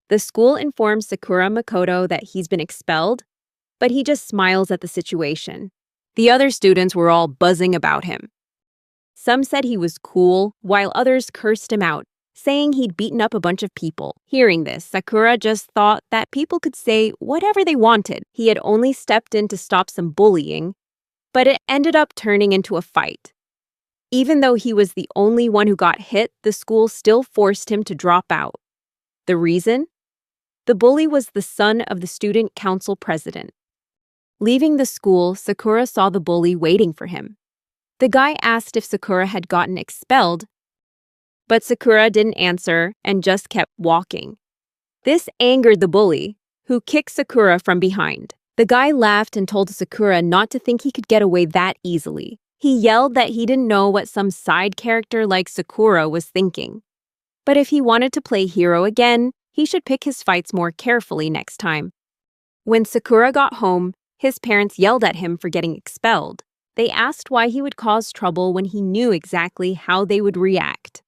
The school informs Sakura Makoto that he's been expelled, but he just smiles at the situation. The other students were all buzzing about him. Some said he was cool, while others cursed him out, saying he'd beaten up a bunch of people. Hearing this, Sakura just thought that people could say whatever they wanted. He had only stepped in to stop some bullying, but it ended up turning into a fight. Even though he was the only one who got hit, the school still forced him to drop out. The reason? The bully was the son of the student council president. Leaving the school, Sakura saw the bully waiting for him. The guy asked if Sakura had gotten expelled, but Sakura didn't answer and just kept walking. This angered the bully, who kicked Sakura from behind. The guy laughed and told Sakura not to think he could get away that easily. He yelled that he didn't know what some side character like Sakura was thinking. But if he wanted to play hero again, he should pick his fights more carefully next time. When Sakura got home, his parents yelled at him for getting expelled. They asked why he would cause trouble when he knew exactly how they would react.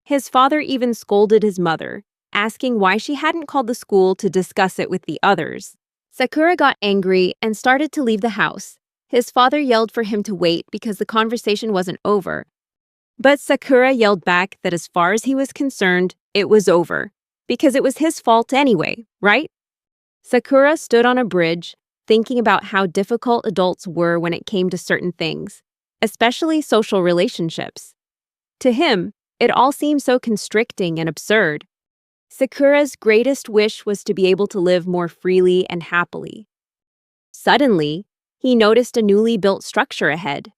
His father even scolded his mother, asking why she hadn't called the school to discuss it with the others. Sakura got angry and started to leave the house. His father yelled for him to wait because the conversation wasn't over. But Sakura yelled back that as far as he was concerned, it was over, because it was his fault anyway, right? Sakura stood on a bridge, thinking about how difficult adults were when it came to certain things, especially social relationships. To him, it all seemed so constricting and absurd. Sakura's greatest wish was to be able to live more freely and happily. Suddenly, he noticed a newly built structure ahead.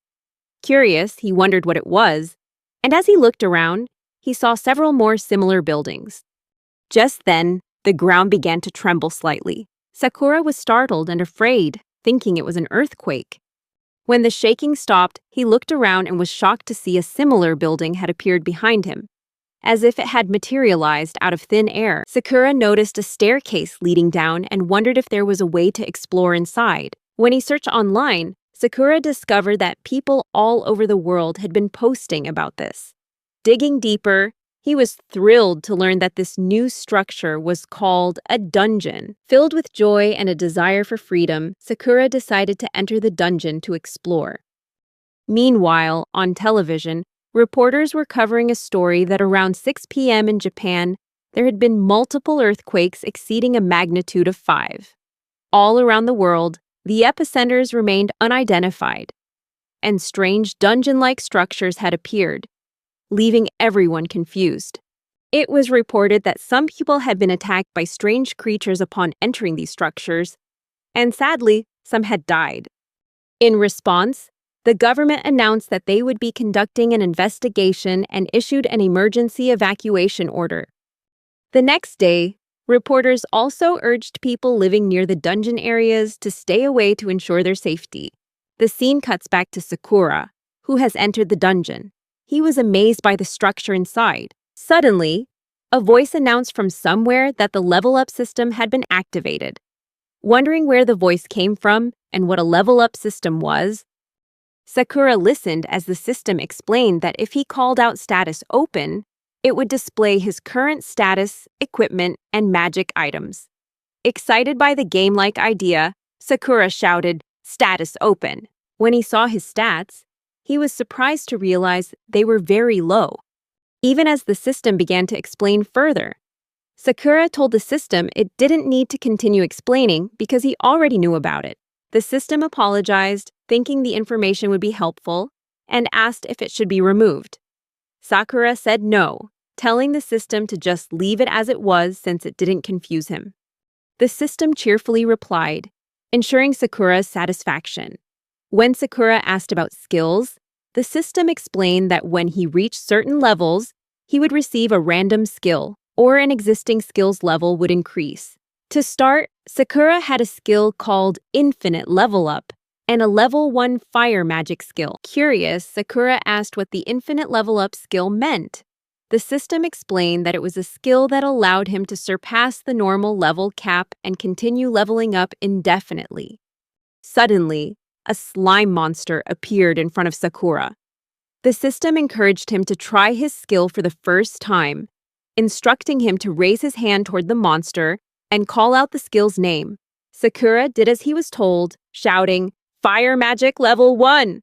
Curious, he wondered what it was, and as he looked around, he saw several more similar buildings. Just then, the ground began to tremble slightly. Sakura was startled and afraid, thinking it was an earthquake. When the shaking stopped, he looked around and was shocked to see a similar building had appeared behind him, as if it had materialized out of thin air. Sakura noticed a staircase leading down and wondered if there was a way to explore inside. When he searched online, Sakura discovered that people all over the world had been posting about this. Digging deeper, he was thrilled to learn that this new structure was called a dungeon. Filled with joy and a desire for freedom, Sakura decided to enter the dungeon to explore. Meanwhile, on television, reporters were covering a story that around 6 p.m. in Japan, there had been multiple earthquakes exceeding a magnitude of 5. All around the world, the epicenters remained unidentified, and strange dungeon-like structures had appeared, leaving everyone confused. It was reported that some people had been attacked by strange creatures upon entering these structures, and sadly, some had died. In response, the government announced that they would be conducting an investigation and issued an emergency evacuation order. The next day, reporters also urged people living near the dungeon areas to stay away to ensure their safety. The scene cuts back to Sakura, who has entered the dungeon. He was amazed by the structure inside. Suddenly, a voice announced from somewhere that the level-up system had been activated. Wondering where the voice came from and what a level-up system was, Sakura listened as the system explained that if he called out status open, it would display his current status, equipment, and magic items. Excited by the game-like idea, Sakura shouted, "Status open." When he saw his stats, he was surprised to realize they were very low. Even as the system began to explain further, Sakura told the system it didn't need to continue explaining because he already knew about it. The system apologized, thinking the information would be helpful, and asked if it should be removed. Sakura said no, telling the system to just leave it as it was since it didn't confuse him. The system cheerfully replied, ensuring Sakura's satisfaction. When Sakura asked about skills, the system explained that when he reached certain levels, he would receive a random skill, or an existing skills level would increase. To start, Sakura had a skill called Infinite Level Up, and a level 1 fire magic skill. Curious, Sakura asked what the Infinite Level Up skill meant. The system explained that it was a skill that allowed him to surpass the normal level cap and continue leveling up indefinitely. Suddenly, a slime monster appeared in front of Sakura. The system encouraged him to try his skill for the first time, instructing him to raise his hand toward the monster and call out the skill's name. Sakura did as he was told, shouting, "Fire Magic Level 1!"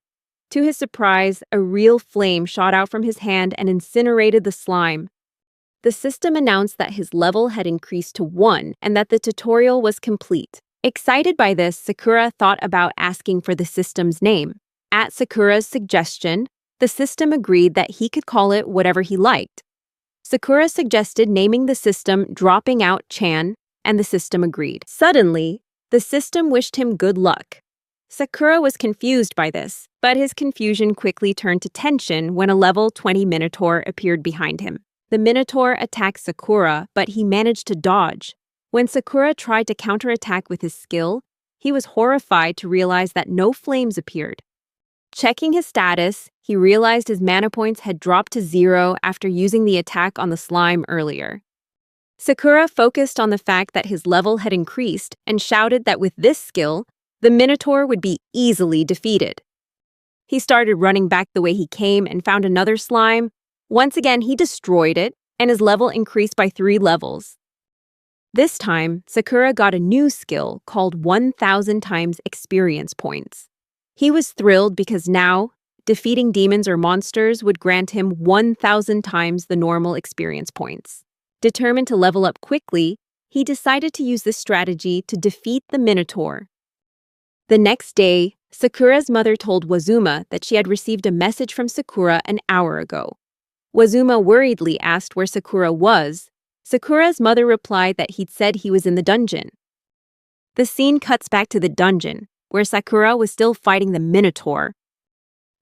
To his surprise, a real flame shot out from his hand and incinerated the slime. The system announced that his level had increased to 1 and that the tutorial was complete. Excited by this, Sakura thought about asking for the system's name. At Sakura's suggestion, the system agreed that he could call it whatever he liked. Sakura suggested naming the system Dropping Out Chan, and the system agreed. Suddenly, the system wished him good luck. Sakura was confused by this, but his confusion quickly turned to tension when a level 20 Minotaur appeared behind him. The Minotaur attacked Sakura, but he managed to dodge. When Sakura tried to counterattack with his skill, he was horrified to realize that no flames appeared. Checking his status, he realized his mana points had dropped to 0 after using the attack on the slime earlier. Sakura focused on the fact that his level had increased and shouted that with this skill, the Minotaur would be easily defeated. He started running back the way he came and found another slime. Once again, he destroyed it, and his level increased by 3 levels. This time, Sakura got a new skill called 1,000 times experience points. He was thrilled because now, defeating demons or monsters would grant him 1,000 times the normal experience points. Determined to level up quickly, he decided to use this strategy to defeat the Minotaur. The next day, Sakura's mother told Wazuma that she had received a message from Sakura an hour ago. Wazuma worriedly asked where Sakura was. Sakura's mother replied that he'd said he was in the dungeon. The scene cuts back to the dungeon, where Sakura was still fighting the Minotaur.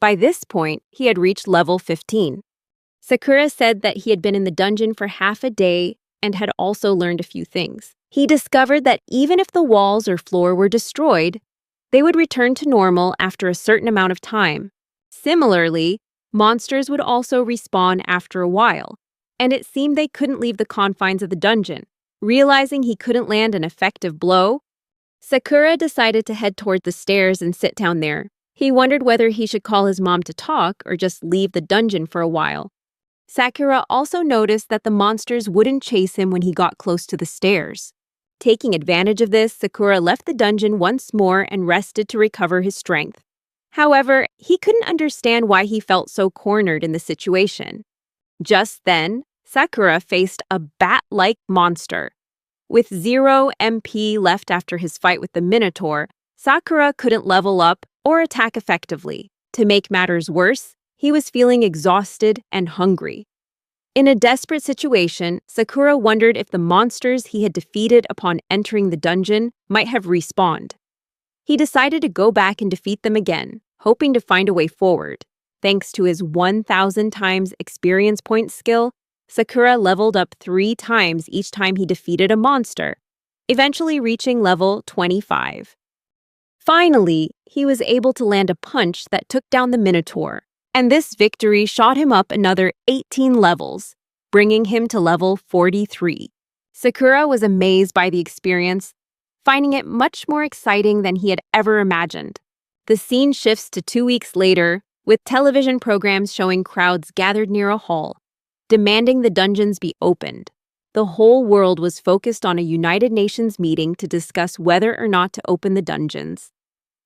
By this point, he had reached level 15. Sakura said that he had been in the dungeon for half a day and had also learned a few things. He discovered that even if the walls or floor were destroyed, they would return to normal after a certain amount of time. Similarly, monsters would also respawn after a while, and it seemed they couldn't leave the confines of the dungeon. Realizing he couldn't land an effective blow, Sakura decided to head toward the stairs and sit down there. He wondered whether he should call his mom to talk or just leave the dungeon for a while. Sakura also noticed that the monsters wouldn't chase him when he got close to the stairs. Taking advantage of this, Sakura left the dungeon once more and rested to recover his strength. However, he couldn't understand why he felt so cornered in the situation. Just then, Sakura faced a bat-like monster. With 0 MP left after his fight with the Minotaur, Sakura couldn't level up or attack effectively. To make matters worse, he was feeling exhausted and hungry. In a desperate situation, Sakura wondered if the monsters he had defeated upon entering the dungeon might have respawned. He decided to go back and defeat them again, hoping to find a way forward. Thanks to his 1,000 times experience point skill, Sakura leveled up 3 times each time he defeated a monster, eventually reaching level 25. Finally, he was able to land a punch that took down the Minotaur, and this victory shot him up another 18 levels, bringing him to level 43. Sakura was amazed by the experience, finding it much more exciting than he had ever imagined. The scene shifts to 2 weeks later, with television programs showing crowds gathered near a hall, demanding the dungeons be opened. The whole world was focused on a United Nations meeting to discuss whether or not to open the dungeons.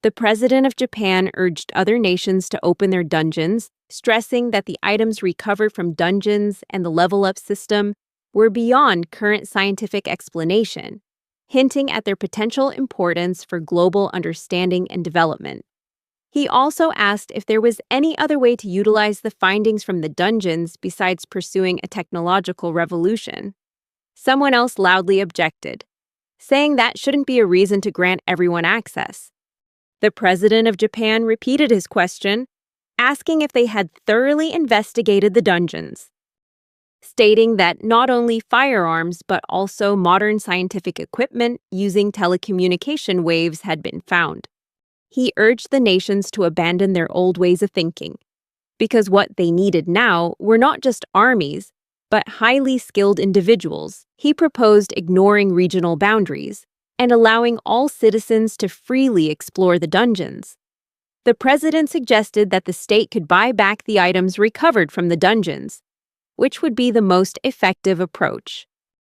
The president of Japan urged other nations to open their dungeons, stressing that the items recovered from dungeons and the level-up system were beyond current scientific explanation, hinting at their potential importance for global understanding and development. He also asked if there was any other way to utilize the findings from the dungeons besides pursuing a technological revolution. Someone else loudly objected, saying that shouldn't be a reason to grant everyone access. The president of Japan repeated his question, asking if they had thoroughly investigated the dungeons, stating that not only firearms but also modern scientific equipment using telecommunication waves had been found. He urged the nations to abandon their old ways of thinking, because what they needed now were not just armies, but highly skilled individuals. He proposed ignoring regional boundaries and allowing all citizens to freely explore the dungeons. The president suggested that the state could buy back the items recovered from the dungeons, which would be the most effective approach.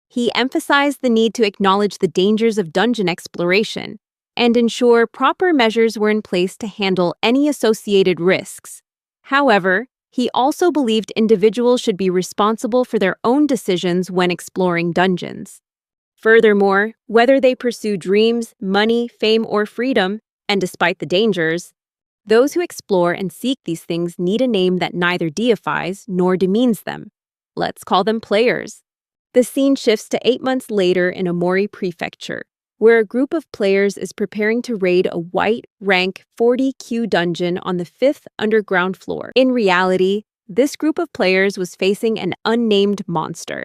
He emphasized the need to acknowledge the dangers of dungeon exploration and ensure proper measures were in place to handle any associated risks. However, he also believed individuals should be responsible for their own decisions when exploring dungeons. Furthermore, whether they pursue dreams, money, fame, or freedom, and despite the dangers, those who explore and seek these things need a name that neither deifies nor demeans them. Let's call them players. The scene shifts to 8 months later in Amori Prefecture, where a group of players is preparing to raid a white rank 40Q dungeon on the 5th underground floor. In reality, this group of players was facing an unnamed monster.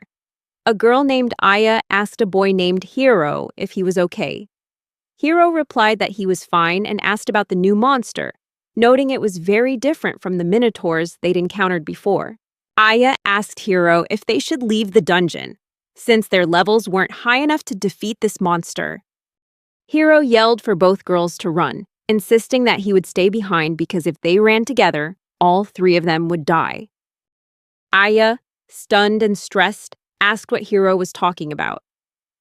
A girl named Aya asked a boy named Hiro if he was okay. Hiro replied that he was fine and asked about the new monster, noting it was very different from the minotaurs they'd encountered before. Aya asked Hiro if they should leave the dungeon, since their levels weren't high enough to defeat this monster. Hiro yelled for both girls to run, insisting that he would stay behind because if they ran together, all three of them would die. Aya, stunned and stressed, asked what Hiro was talking about.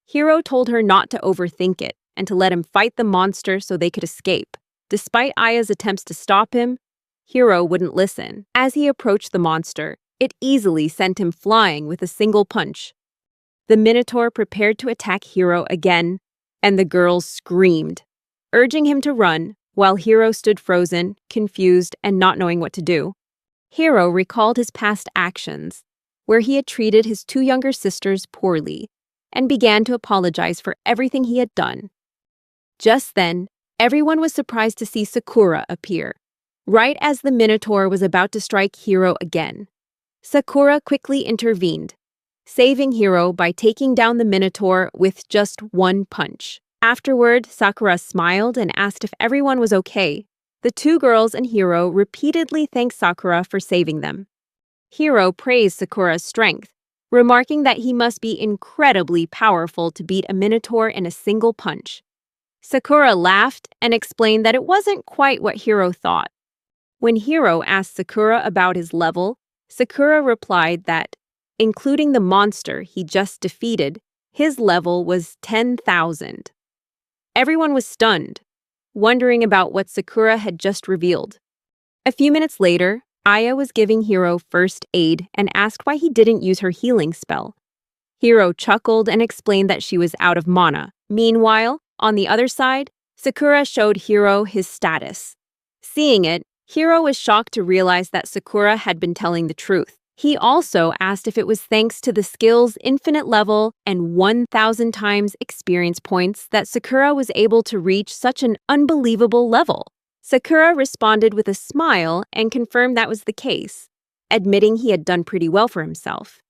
Hiro told her not to overthink it and to let him fight the monster so they could escape. Despite Aya's attempts to stop him, Hiro wouldn't listen. As he approached the monster, it easily sent him flying with a single punch. The Minotaur prepared to attack Hiro again, and the girls screamed, urging him to run, while Hiro stood frozen, confused, and not knowing what to do. Hiro recalled his past actions, where he had treated his two younger sisters poorly, and began to apologize for everything he had done. Just then, everyone was surprised to see Sakura appear, right as the Minotaur was about to strike Hiro again. Sakura quickly intervened, saving Hiro by taking down the Minotaur with just one punch. Afterward, Sakura smiled and asked if everyone was okay. The two girls and Hiro repeatedly thanked Sakura for saving them. Hiro praised Sakura's strength, remarking that he must be incredibly powerful to beat a Minotaur in a single punch. Sakura laughed and explained that it wasn't quite what Hiro thought. When Hiro asked Sakura about his level, Sakura replied that, including the monster he just defeated, his level was 10,000. Everyone was stunned, wondering about what Sakura had just revealed. A few minutes later, Aya was giving Hiro first aid and asked why he didn't use her healing spell. Hiro chuckled and explained that she was out of mana. Meanwhile, on the other side, Sakura showed Hiro his status. Seeing it, Hiro was shocked to realize that Sakura had been telling the truth. He also asked if it was thanks to the skill's infinite level and 1,000 times experience points that Sakura was able to reach such an unbelievable level. Sakura responded with a smile and confirmed that was the case, admitting he had done pretty well for himself.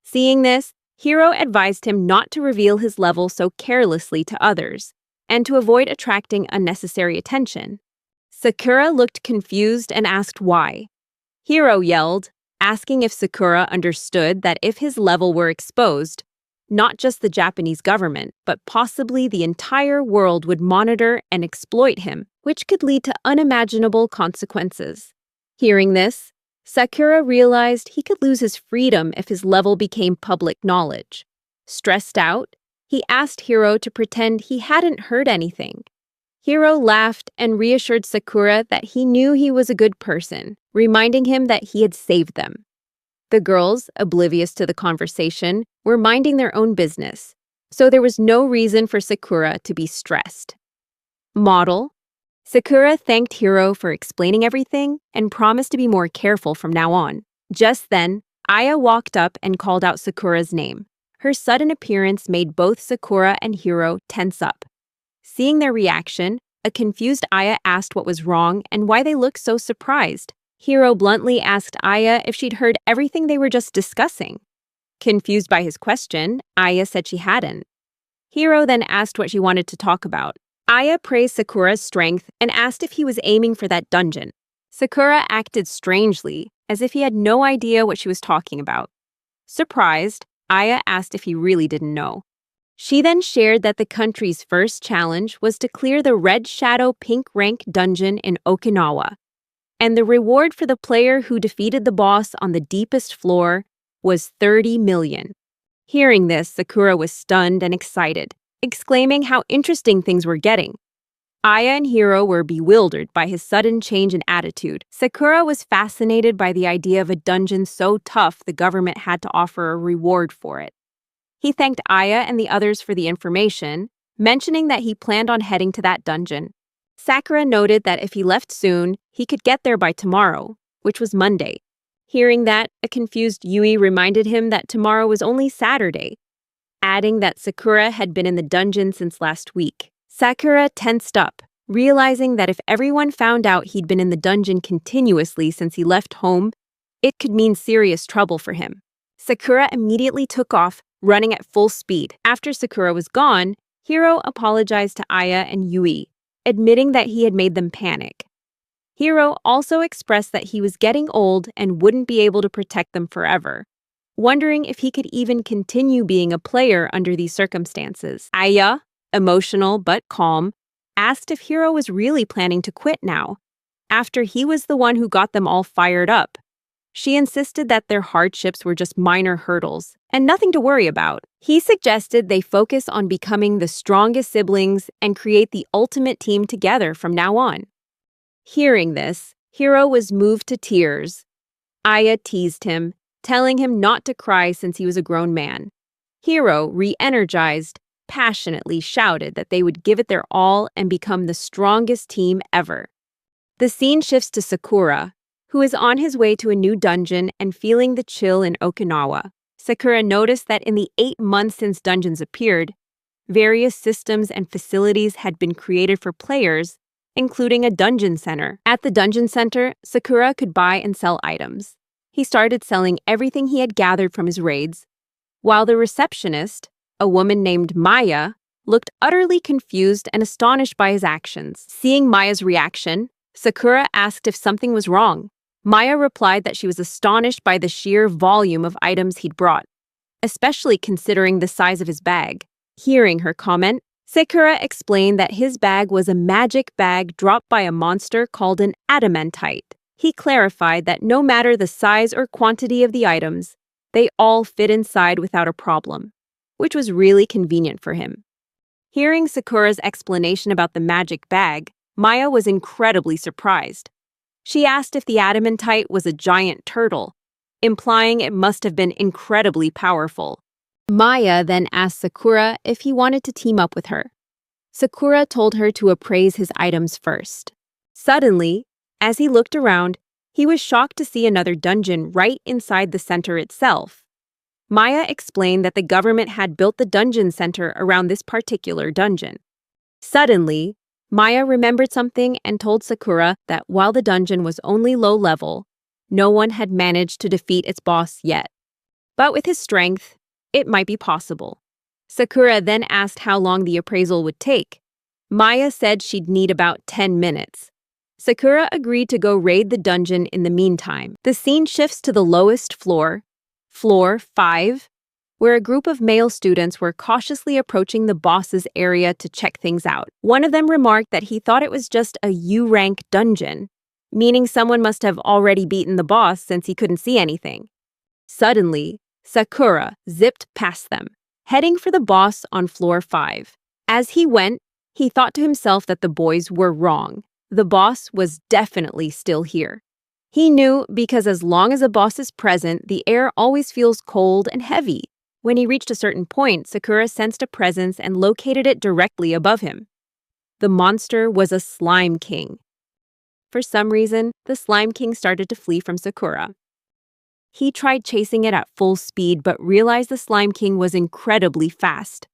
Seeing this, Hiro advised him not to reveal his level so carelessly to others, and to avoid attracting unnecessary attention. Sakura looked confused and asked why. Hiro yelled, asking if Sakura understood that if his level were exposed, not just the Japanese government, but possibly the entire world would monitor and exploit him, which could lead to unimaginable consequences. Hearing this, Sakura realized he could lose his freedom if his level became public knowledge. Stressed out, he asked Hiro to pretend he hadn't heard anything. Hiro laughed and reassured Sakura that he knew he was a good person, reminding him that he had saved them. The girls, oblivious to the conversation, were minding their own business, so there was no reason for Sakura to be stressed. Model: Sakura thanked Hiro for explaining everything and promised to be more careful from now on. Just then, Aya walked up and called out Sakura's name. Her sudden appearance made both Sakura and Hiro tense up. Seeing their reaction, a confused Aya asked what was wrong and why they looked so surprised. Hiro bluntly asked Aya if she'd heard everything they were just discussing. Confused by his question, Aya said she hadn't. Hiro then asked what she wanted to talk about. Aya praised Sakura's strength and asked if he was aiming for that dungeon. Sakura acted strangely, as if he had no idea what she was talking about. Surprised, Aya asked if he really didn't know. She then shared that the country's first challenge was to clear the Red Shadow Pink Rank dungeon in Okinawa, and the reward for the player who defeated the boss on the deepest floor was 30 million. Hearing this, Sakura was stunned and excited, exclaiming how interesting things were getting. Aya and Hiro were bewildered by his sudden change in attitude. Sakura was fascinated by the idea of a dungeon so tough the government had to offer a reward for it. He thanked Aya and the others for the information, mentioning that he planned on heading to that dungeon. Sakura noted that if he left soon, he could get there by tomorrow, which was Monday. Hearing that, a confused Yui reminded him that tomorrow was only Saturday, adding that Sakura had been in the dungeon since last week. Sakura tensed up, realizing that if everyone found out he'd been in the dungeon continuously since he left home, it could mean serious trouble for him. Sakura immediately took off, running at full speed. After Sakura was gone, Hiro apologized to Aya and Yui, admitting that he had made them panic. Hiro also expressed that he was getting old and wouldn't be able to protect them forever, wondering if he could even continue being a player under these circumstances. Aya, emotional but calm, asked if Hiro was really planning to quit now, after he was the one who got them all fired up. She insisted that their hardships were just minor hurdles and nothing to worry about. He suggested they focus on becoming the strongest siblings and create the ultimate team together from now on. Hearing this, Hiro was moved to tears. Aya teased him, telling him not to cry since he was a grown man. Hiro, re-energized, passionately shouted that they would give it their all and become the strongest team ever. The scene shifts to Sakura, who is on his way to a new dungeon and feeling the chill in Okinawa. Sakura noticed that in the 8 months since dungeons appeared, various systems and facilities had been created for players, including a dungeon center. At the dungeon center, Sakura could buy and sell items. He started selling everything he had gathered from his raids, while the receptionist, a woman named Maya, looked utterly confused and astonished by his actions. Seeing Maya's reaction, Sakura asked if something was wrong. Maya replied that she was astonished by the sheer volume of items he'd brought, especially considering the size of his bag. Hearing her comment, Sakura explained that his bag was a magic bag dropped by a monster called an adamantite. He clarified that no matter the size or quantity of the items, they all fit inside without a problem, which was really convenient for him. Hearing Sakura's explanation about the magic bag, Maya was incredibly surprised. She asked if the adamantite was a giant turtle, implying it must have been incredibly powerful. Maya then asked Sakura if he wanted to team up with her. Sakura told her to appraise his items first. Suddenly, as he looked around, he was shocked to see another dungeon right inside the center itself. Maya explained that the government had built the dungeon center around this particular dungeon. Suddenly, Maya remembered something and told Sakura that while the dungeon was only low level, no one had managed to defeat its boss yet. But with his strength, it might be possible. Sakura then asked how long the appraisal would take. Maya said she'd need about 10 minutes. Sakura agreed to go raid the dungeon in the meantime. The scene shifts to the lowest floor, Floor 5, where a group of male students were cautiously approaching the boss's area to check things out. One of them remarked that he thought it was just a U-rank dungeon, meaning someone must have already beaten the boss since he couldn't see anything. Suddenly, Sakura zipped past them, heading for the boss on Floor 5. As he went, he thought to himself that the boys were wrong. The boss was definitely still here. He knew because as long as a boss is present, the air always feels cold and heavy. When he reached a certain point, Sakura sensed a presence and located it directly above him. The monster was a Slime King. For some reason, the Slime King started to flee from Sakura. He tried chasing it at full speed but realized the Slime King was incredibly fast.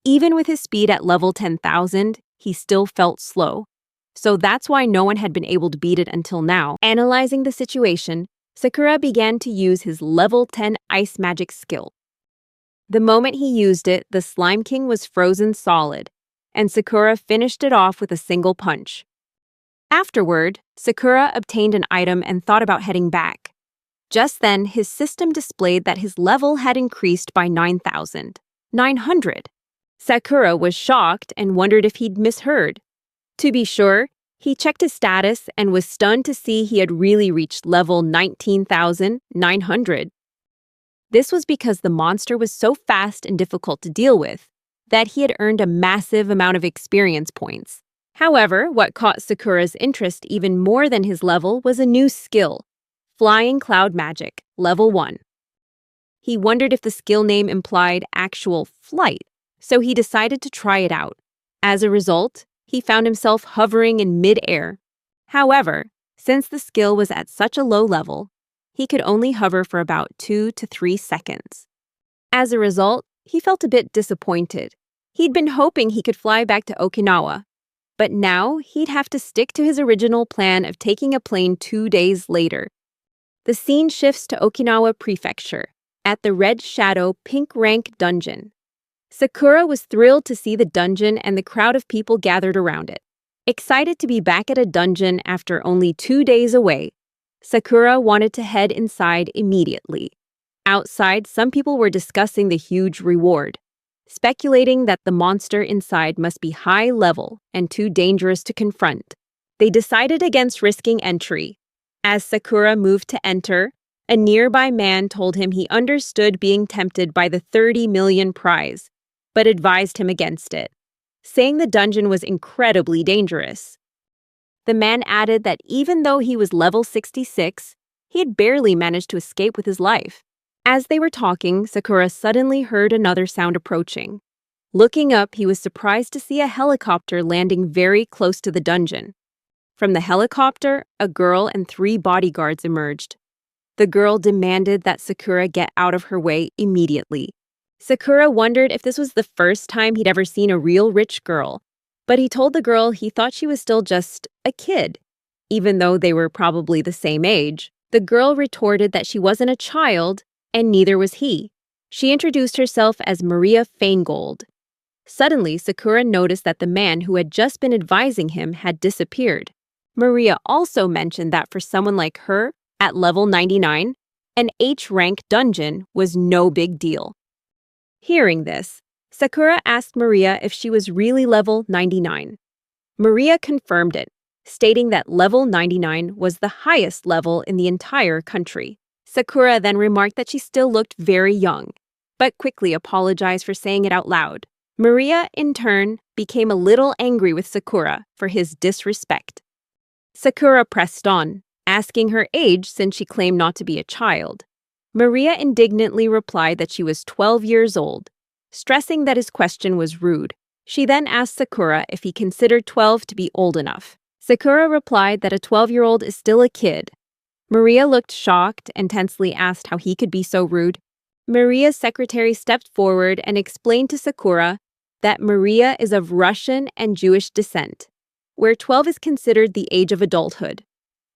Even with his speed at level 10,000, he still felt slow. So that's why no one had been able to beat it until now. Analyzing the situation, Sakura began to use his level 10 ice magic skill. The moment he used it, the Slime King was frozen solid, and Sakura finished it off with a single punch. Afterward, Sakura obtained an item and thought about heading back. Just then, his system displayed that his level had increased by 9,900. Sakura was shocked and wondered if he'd misheard. To be sure, he checked his status and was stunned to see he had really reached level 19,900. This was because the monster was so fast and difficult to deal with that he had earned a massive amount of experience points. However, what caught Sakura's interest even more than his level was a new skill, Flying Cloud Magic, Level 1. He wondered if the skill name implied actual flight, so he decided to try it out. As a result, he found himself hovering in mid-air. However, since the skill was at such a low level, he could only hover for about 2 to 3 seconds. As a result, he felt a bit disappointed. He'd been hoping he could fly back to Okinawa, but now he'd have to stick to his original plan of taking a plane 2 days later. The scene shifts to Okinawa Prefecture, at the Red Shadow Pink Rank Dungeon. Sakura was thrilled to see the dungeon and the crowd of people gathered around it. Excited to be back at a dungeon after only 2 days away, Sakura wanted to head inside immediately. Outside, some people were discussing the huge reward, speculating that the monster inside must be high level and too dangerous to confront. They decided against risking entry. As Sakura moved to enter, a nearby man told him he understood being tempted by the 30 million prize, but advised him against it, saying the dungeon was incredibly dangerous. The man added that even though he was level 66, he had barely managed to escape with his life. As they were talking, Sakura suddenly heard another sound approaching. Looking up, he was surprised to see a helicopter landing very close to the dungeon. From the helicopter, a girl and 3 bodyguards emerged. The girl demanded that Sakura get out of her way immediately. Sakura wondered if this was the first time he'd ever seen a real rich girl, but he told the girl he thought she was still just a kid. Even though they were probably the same age, the girl retorted that she wasn't a child, and neither was he. She introduced herself as Maria Feingold. Suddenly, Sakura noticed that the man who had just been advising him had disappeared. Maria also mentioned that for someone like her, at level 99, an H-rank dungeon was no big deal. Hearing this, Sakura asked Maria if she was really level 99. Maria confirmed it, stating that level 99 was the highest level in the entire country. Sakura then remarked that she still looked very young, but quickly apologized for saying it out loud. Maria, in turn, became a little angry with Sakura for his disrespect. Sakura pressed on, asking her age since she claimed not to be a child. Maria indignantly replied that she was 12 years old, stressing that his question was rude. She then asked Sakura if he considered 12 to be old enough. Sakura replied that a 12-year-old is still a kid. Maria looked shocked and tensely asked how he could be so rude. Maria's secretary stepped forward and explained to Sakura that Maria is of Russian and Jewish descent, where 12 is considered the age of adulthood.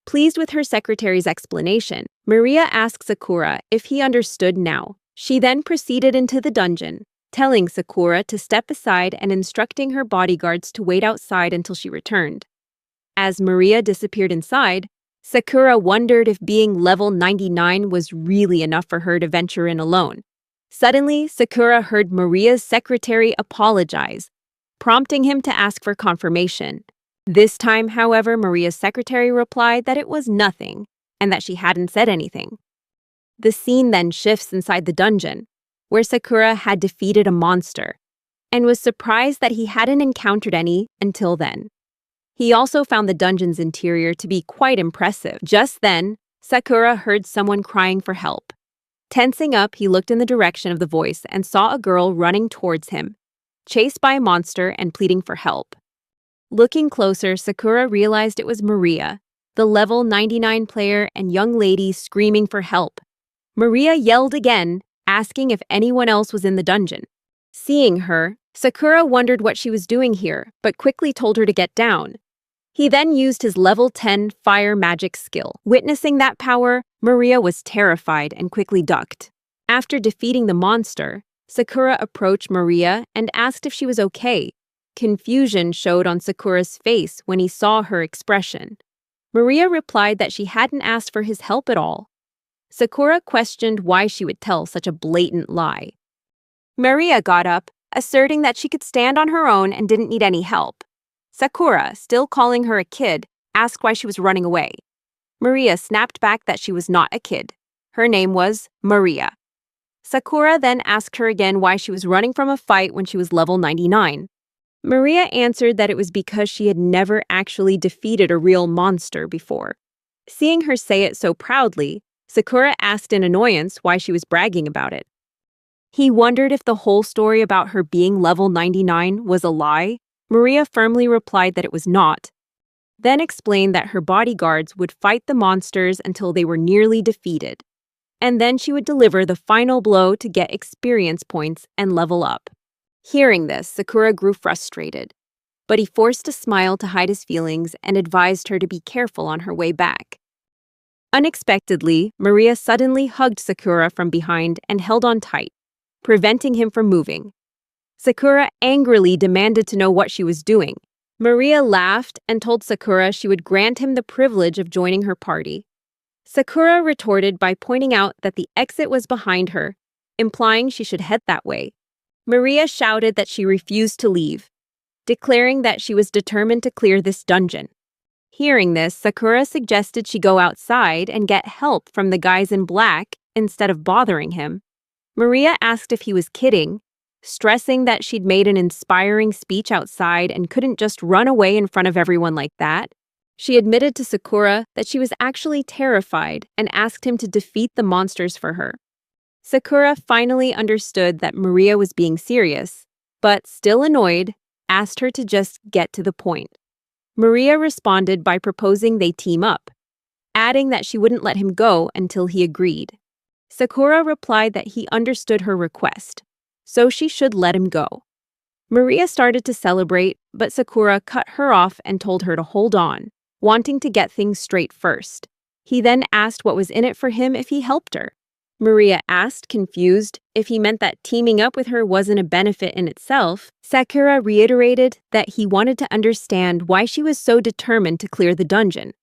Pleased with her secretary's explanation, Maria asked Sakura if he understood now. She then proceeded into the dungeon, telling Sakura to step aside and instructing her bodyguards to wait outside until she returned. As Maria disappeared inside, Sakura wondered if being level 99 was really enough for her to venture in alone. Suddenly, Sakura heard Maria's secretary apologize, prompting him to ask for confirmation. This time, however, Maria's secretary replied that it was nothing and that she hadn't said anything. The scene then shifts inside the dungeon, where Sakura had defeated a monster and was surprised that he hadn't encountered any until then. He also found the dungeon's interior to be quite impressive. Just then, Sakura heard someone crying for help. Tensing up, he looked in the direction of the voice and saw a girl running towards him, chased by a monster and pleading for help. Looking closer, Sakura realized it was Maria, the level 99 player and young lady screaming for help. Maria yelled again, asking if anyone else was in the dungeon. Seeing her, Sakura wondered what she was doing here, but quickly told her to get down. He then used his level 10 fire magic skill. Witnessing that power, Maria was terrified and quickly ducked. After defeating the monster, Sakura approached Maria and asked if she was okay. Confusion showed on Sakura's face when he saw her expression. Maria replied that she hadn't asked for his help at all. Sakura questioned why she would tell such a blatant lie. Maria got up, asserting that she could stand on her own and didn't need any help. Sakura, still calling her a kid, asked why she was running away. Maria snapped back that she was not a kid. Her name was Maria. Sakura then asked her again why she was running from a fight when she was level 99. Maria answered that it was because she had never actually defeated a real monster before. Seeing her say it so proudly, Sakura asked in annoyance why she was bragging about it. He wondered if the whole story about her being level 99 was a lie. Maria firmly replied that it was not, then explained that her bodyguards would fight the monsters until they were nearly defeated, and then she would deliver the final blow to get experience points and level up. Hearing this, Sakura grew frustrated, but he forced a smile to hide his feelings and advised her to be careful on her way back. Unexpectedly, Maria suddenly hugged Sakura from behind and held on tight, preventing him from moving. Sakura angrily demanded to know what she was doing. Maria laughed and told Sakura she would grant him the privilege of joining her party. Sakura retorted by pointing out that the exit was behind her, implying she should head that way. Maria shouted that she refused to leave, declaring that she was determined to clear this dungeon. Hearing this, Sakura suggested she go outside and get help from the guys in black instead of bothering him. Maria asked if he was kidding, stressing that she'd made an inspiring speech outside and couldn't just run away in front of everyone like that. She admitted to Sakura that she was actually terrified and asked him to defeat the monsters for her. Sakura finally understood that Maria was being serious, but still annoyed, asked her to just get to the point. Maria responded by proposing they team up, adding that she wouldn't let him go until he agreed. Sakura replied that he understood her request, so she should let him go. Maria started to celebrate, but Sakura cut her off and told her to hold on, wanting to get things straight first. He then asked what was in it for him if he helped her. Maria asked, confused, if he meant that teaming up with her wasn't a benefit in itself. Sakura reiterated that he wanted to understand why she was so determined to clear the dungeon,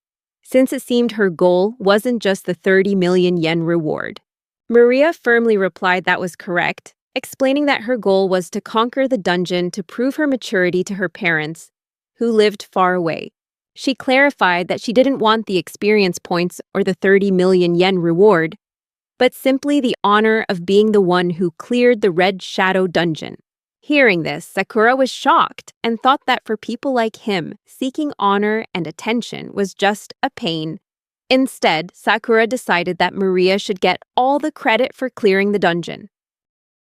since it seemed her goal wasn't just the 30 million yen reward. Maria firmly replied that was correct, explaining that her goal was to conquer the dungeon to prove her maturity to her parents, who lived far away. She clarified that she didn't want the experience points or the 30 million yen reward, but simply the honor of being the one who cleared the Red Shadow dungeon. Hearing this, Sakura was shocked and thought that for people like him, seeking honor and attention was just a pain. Instead, Sakura decided that Maria should get all the credit for clearing the dungeon.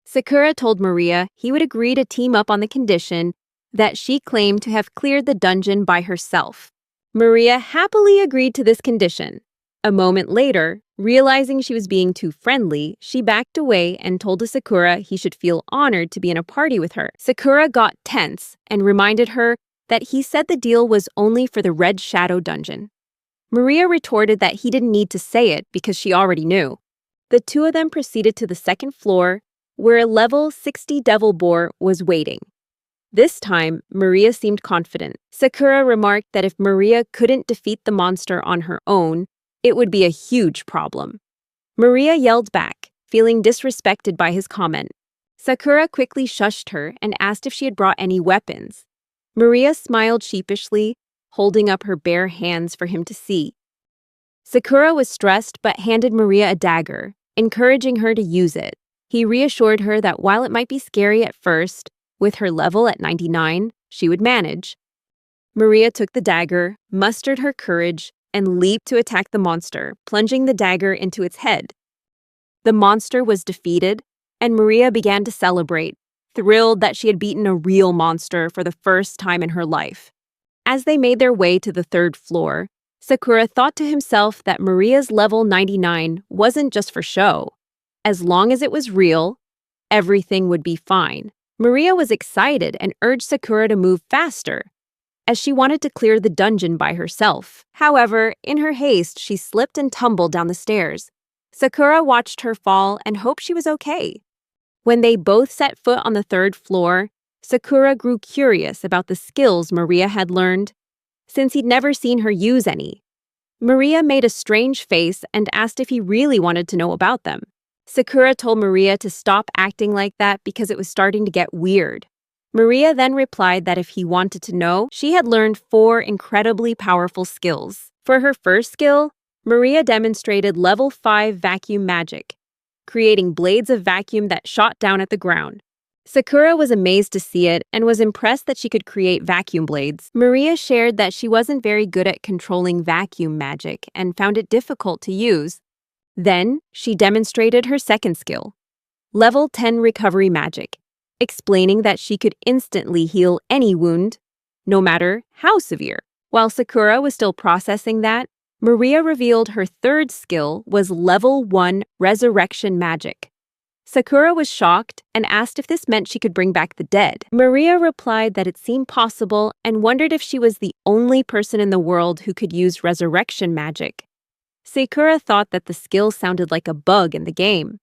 Sakura told Maria he would agree to team up on the condition that she claimed to have cleared the dungeon by herself. Maria happily agreed to this condition. A moment later, realizing she was being too friendly, she backed away and told Sakura he should feel honored to be in a party with her. Sakura got tense and reminded her that he said the deal was only for the Red Shadow dungeon. Maria retorted that he didn't need to say it because she already knew. The two of them proceeded to the second floor, where a level 60 Devil Boar was waiting. This time, Maria seemed confident. Sakura remarked that if Maria couldn't defeat the monster on her own, it would be a huge problem. Maria yelled back, feeling disrespected by his comment. Sakura quickly shushed her and asked if she had brought any weapons. Maria smiled sheepishly, holding up her bare hands for him to see. Sakura was stressed but handed Maria a dagger, encouraging her to use it. He reassured her that while it might be scary at first, with her level at 99, she would manage. Maria took the dagger, mustered her courage, and leaped to attack the monster, plunging the dagger into its head. The monster was defeated, and Maria began to celebrate, thrilled that she had beaten a real monster for the first time in her life. As they made their way to the third floor, Sakura thought to himself that Maria's level 99 wasn't just for show. As long as it was real, everything would be fine. Maria was excited and urged Sakura to move faster, as she wanted to clear the dungeon by herself. However, in her haste, she slipped and tumbled down the stairs. Sakura watched her fall and hoped she was okay. When they both set foot on the third floor, Sakura grew curious about the skills Maria had learned, since he'd never seen her use any. Maria made a strange face and asked if he really wanted to know about them. Sakura told Maria to stop acting like that because it was starting to get weird. Maria then replied that if he wanted to know, she had learned 4 incredibly powerful skills. For her first skill, Maria demonstrated level 5 vacuum magic, creating blades of vacuum that shot down at the ground. Sakura was amazed to see it and was impressed that she could create vacuum blades. Maria shared that she wasn't very good at controlling vacuum magic and found it difficult to use. Then, she demonstrated her second skill, Level 10 Recovery Magic, explaining that she could instantly heal any wound, no matter how severe. While Sakura was still processing that, Maria revealed her third skill was Level 1 Resurrection Magic. Sakura was shocked and asked if this meant she could bring back the dead. Maria replied that it seemed possible and wondered if she was the only person in the world who could use resurrection magic. Sakura thought that the skill sounded like a bug in the game.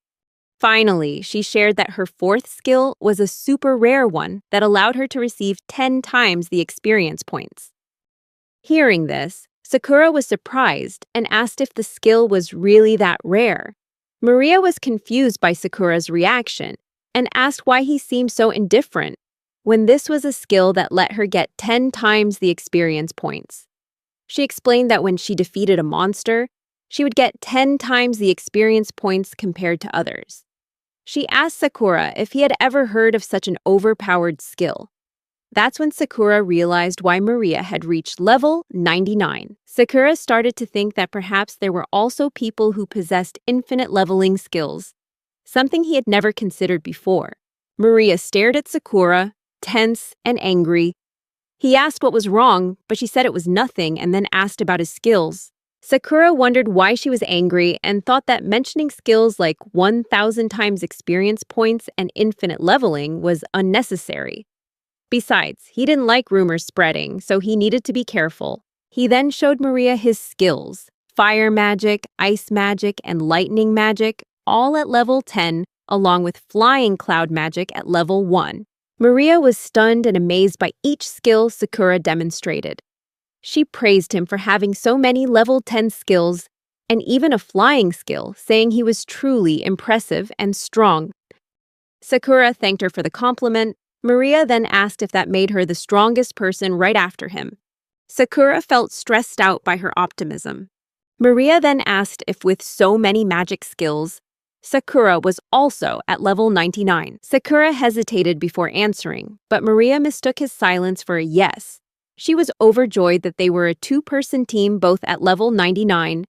Finally, she shared that her fourth skill was a super rare one that allowed her to receive 10 times the experience points. Hearing this, Sakura was surprised and asked if the skill was really that rare. Maria was confused by Sakura's reaction and asked why he seemed so indifferent when this was a skill that let her get 10 times the experience points. She explained that when she defeated a monster, she would get 10 times the experience points compared to others. She asked Sakura if he had ever heard of such an overpowered skill. That's when Sakura realized why Maria had reached level 99. Sakura started to think that perhaps there were also people who possessed infinite leveling skills, something he had never considered before. Maria stared at Sakura, tense and angry. He asked what was wrong, but she said it was nothing and then asked about his skills. Sakura wondered why she was angry and thought that mentioning skills like 1,000 times experience points and infinite leveling was unnecessary. Besides, he didn't like rumors spreading, so he needed to be careful. He then showed Maria his skills, fire magic, ice magic, and lightning magic, all at level 10, along with flying cloud magic at level 1. Maria was stunned and amazed by each skill Sakura demonstrated. She praised him for having so many level 10 skills, and even a flying skill, saying he was truly impressive and strong. Sakura thanked her for the compliment. Maria then asked if that made her the strongest person right after him. Sakura felt stressed out by her optimism. Maria then asked if with so many magic skills, Sakura was also at level 99. Sakura hesitated before answering, but Maria mistook his silence for a yes. She was overjoyed that they were a two-person team both at level 99,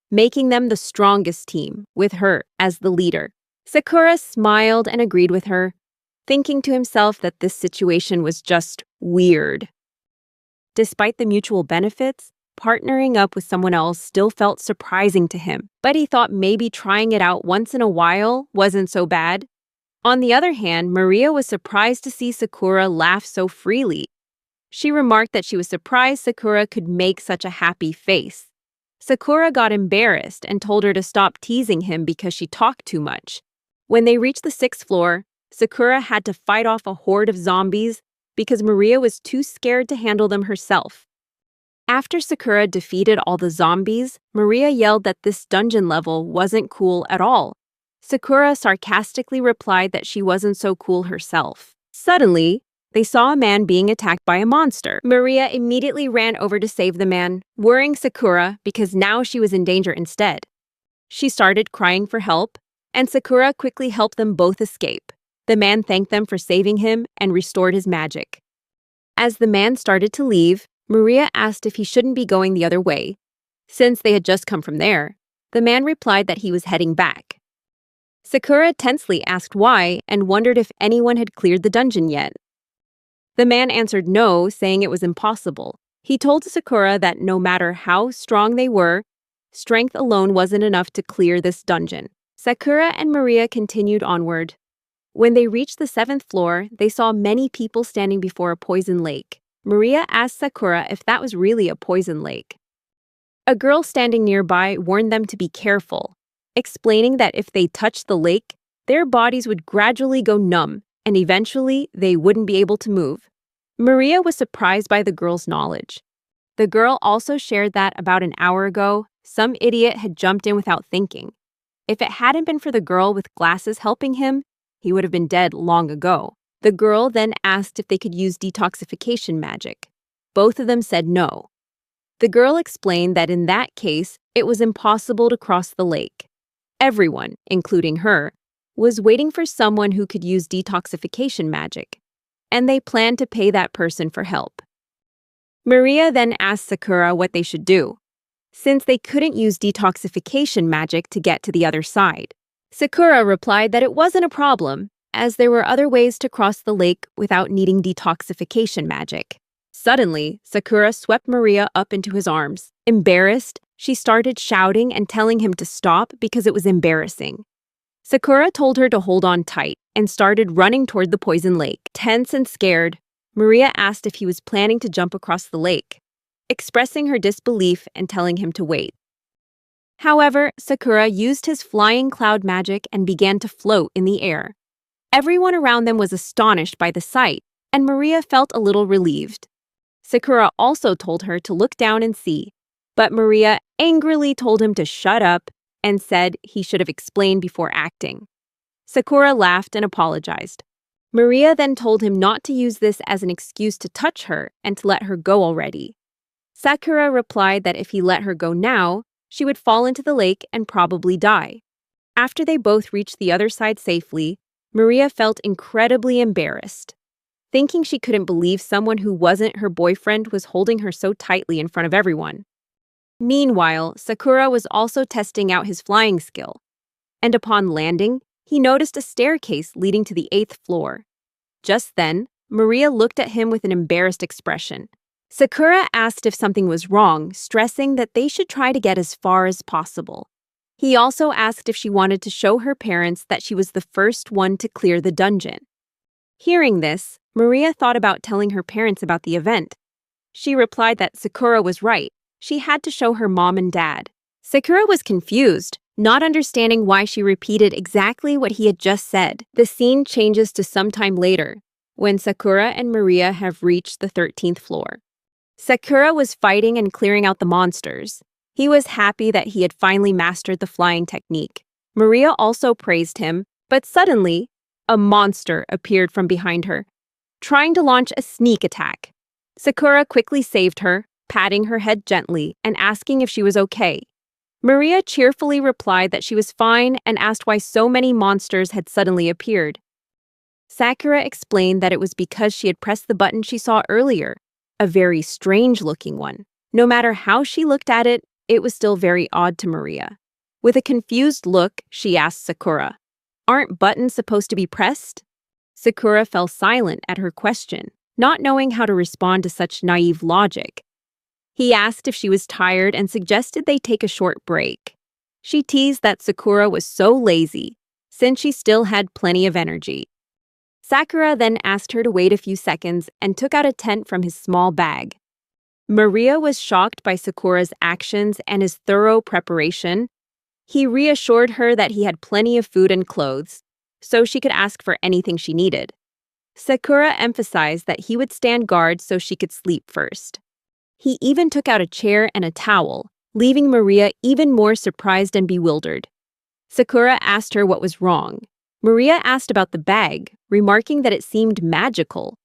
making them the strongest team, with her as the leader. Sakura smiled and agreed with her, thinking to himself that this situation was just weird. Despite the mutual benefits, partnering up with someone else still felt surprising to him, but he thought maybe trying it out once in a while wasn't so bad. On the other hand, Maria was surprised to see Sakura laugh so freely. She remarked that she was surprised Sakura could make such a happy face. Sakura got embarrassed and told her to stop teasing him because she talked too much. When they reached the 6th floor, Sakura had to fight off a horde of zombies because Maria was too scared to handle them herself. After Sakura defeated all the zombies, Maria yelled that this dungeon level wasn't cool at all. Sakura sarcastically replied that she wasn't so cool herself. Suddenly, they saw a man being attacked by a monster. Maria immediately ran over to save the man, worrying Sakura because now she was in danger instead. She started crying for help, and Sakura quickly helped them both escape. The man thanked them for saving him and restored his magic. As the man started to leave, Maria asked if he shouldn't be going the other way. Since they had just come from there, the man replied that he was heading back. Sakura tensely asked why and wondered if anyone had cleared the dungeon yet. The man answered no, saying it was impossible. He told Sakura that no matter how strong they were, strength alone wasn't enough to clear this dungeon. Sakura and Maria continued onward. When they reached the 7th floor, they saw many people standing before a poison lake. Maria asked Sakura if that was really a poison lake. A girl standing nearby warned them to be careful, explaining that if they touched the lake, their bodies would gradually go numb, and eventually they wouldn't be able to move. Maria was surprised by the girl's knowledge. The girl also shared that about an hour ago, some idiot had jumped in without thinking. If it hadn't been for the girl with glasses helping him, he would have been dead long ago. The girl then asked if they could use detoxification magic. Both of them said no. The girl explained that in that case, it was impossible to cross the lake. everyone, including her, was waiting for someone who could use detoxification magic, and they planned to pay that person for help. Maria then asked Sakura what they should do, since they couldn't use detoxification magic to get to the other side. Sakura replied that it wasn't a problem, as there were other ways to cross the lake without needing detoxification magic. Suddenly, Sakura swept Maria up into his arms. Embarrassed, she started shouting and telling him to stop because it was embarrassing. Sakura told her to hold on tight and started running toward the poison lake. Tense and scared, Maria asked if he was planning to jump across the lake, expressing her disbelief and telling him to wait. However, Sakura used his flying cloud magic and began to float in the air. Everyone around them was astonished by the sight, and Maria felt a little relieved. Sakura also told her to look down and see, but Maria angrily told him to shut up and said he should have explained before acting. Sakura laughed and apologized. Maria then told him not to use this as an excuse to touch her and to let her go already. Sakura replied that if he let her go now, she would fall into the lake and probably die. After they both reached the other side safely, Maria felt incredibly embarrassed, thinking she couldn't believe someone who wasn't her boyfriend was holding her so tightly in front of everyone. Meanwhile, Sakura was also testing out his flying skill, and upon landing, he noticed a staircase leading to the 8th floor. Just then, Maria looked at him with an embarrassed expression. Sakura asked if something was wrong, stressing that they should try to get as far as possible. He also asked if she wanted to show her parents that she was the first one to clear the dungeon. Hearing this, Maria thought about telling her parents about the event. She replied that Sakura was right. She had to show her mom and dad. Sakura was confused, not understanding why she repeated exactly what he had just said. The scene changes to some time later, when Sakura and Maria have reached the 13th floor. Sakura was fighting and clearing out the monsters. He was happy that he had finally mastered the flying technique. Maria also praised him, but suddenly, a monster appeared from behind her, trying to launch a sneak attack. Sakura quickly saved her, patting her head gently and asking if she was okay. Maria cheerfully replied that she was fine and asked why so many monsters had suddenly appeared. Sakura explained that it was because she had pressed the button she saw earlier, a very strange-looking one. No matter how she looked at it, it was still very odd to Maria. With a confused look, she asked Sakura, "Aren't buttons supposed to be pressed?" Sakura fell silent at her question, not knowing how to respond to such naive logic. He asked if she was tired and suggested they take a short break. She teased that Sakura was so lazy, since she still had plenty of energy. Sakura then asked her to wait a few seconds and took out a tent from his small bag. Maria was shocked by Sakura's actions and his thorough preparation. He reassured her that he had plenty of food and clothes, so she could ask for anything she needed. Sakura emphasized that he would stand guard so she could sleep first. He even took out a chair and a towel, leaving Maria even more surprised and bewildered. Sakura asked her what was wrong. Maria asked about the bag, remarking that it seemed magical.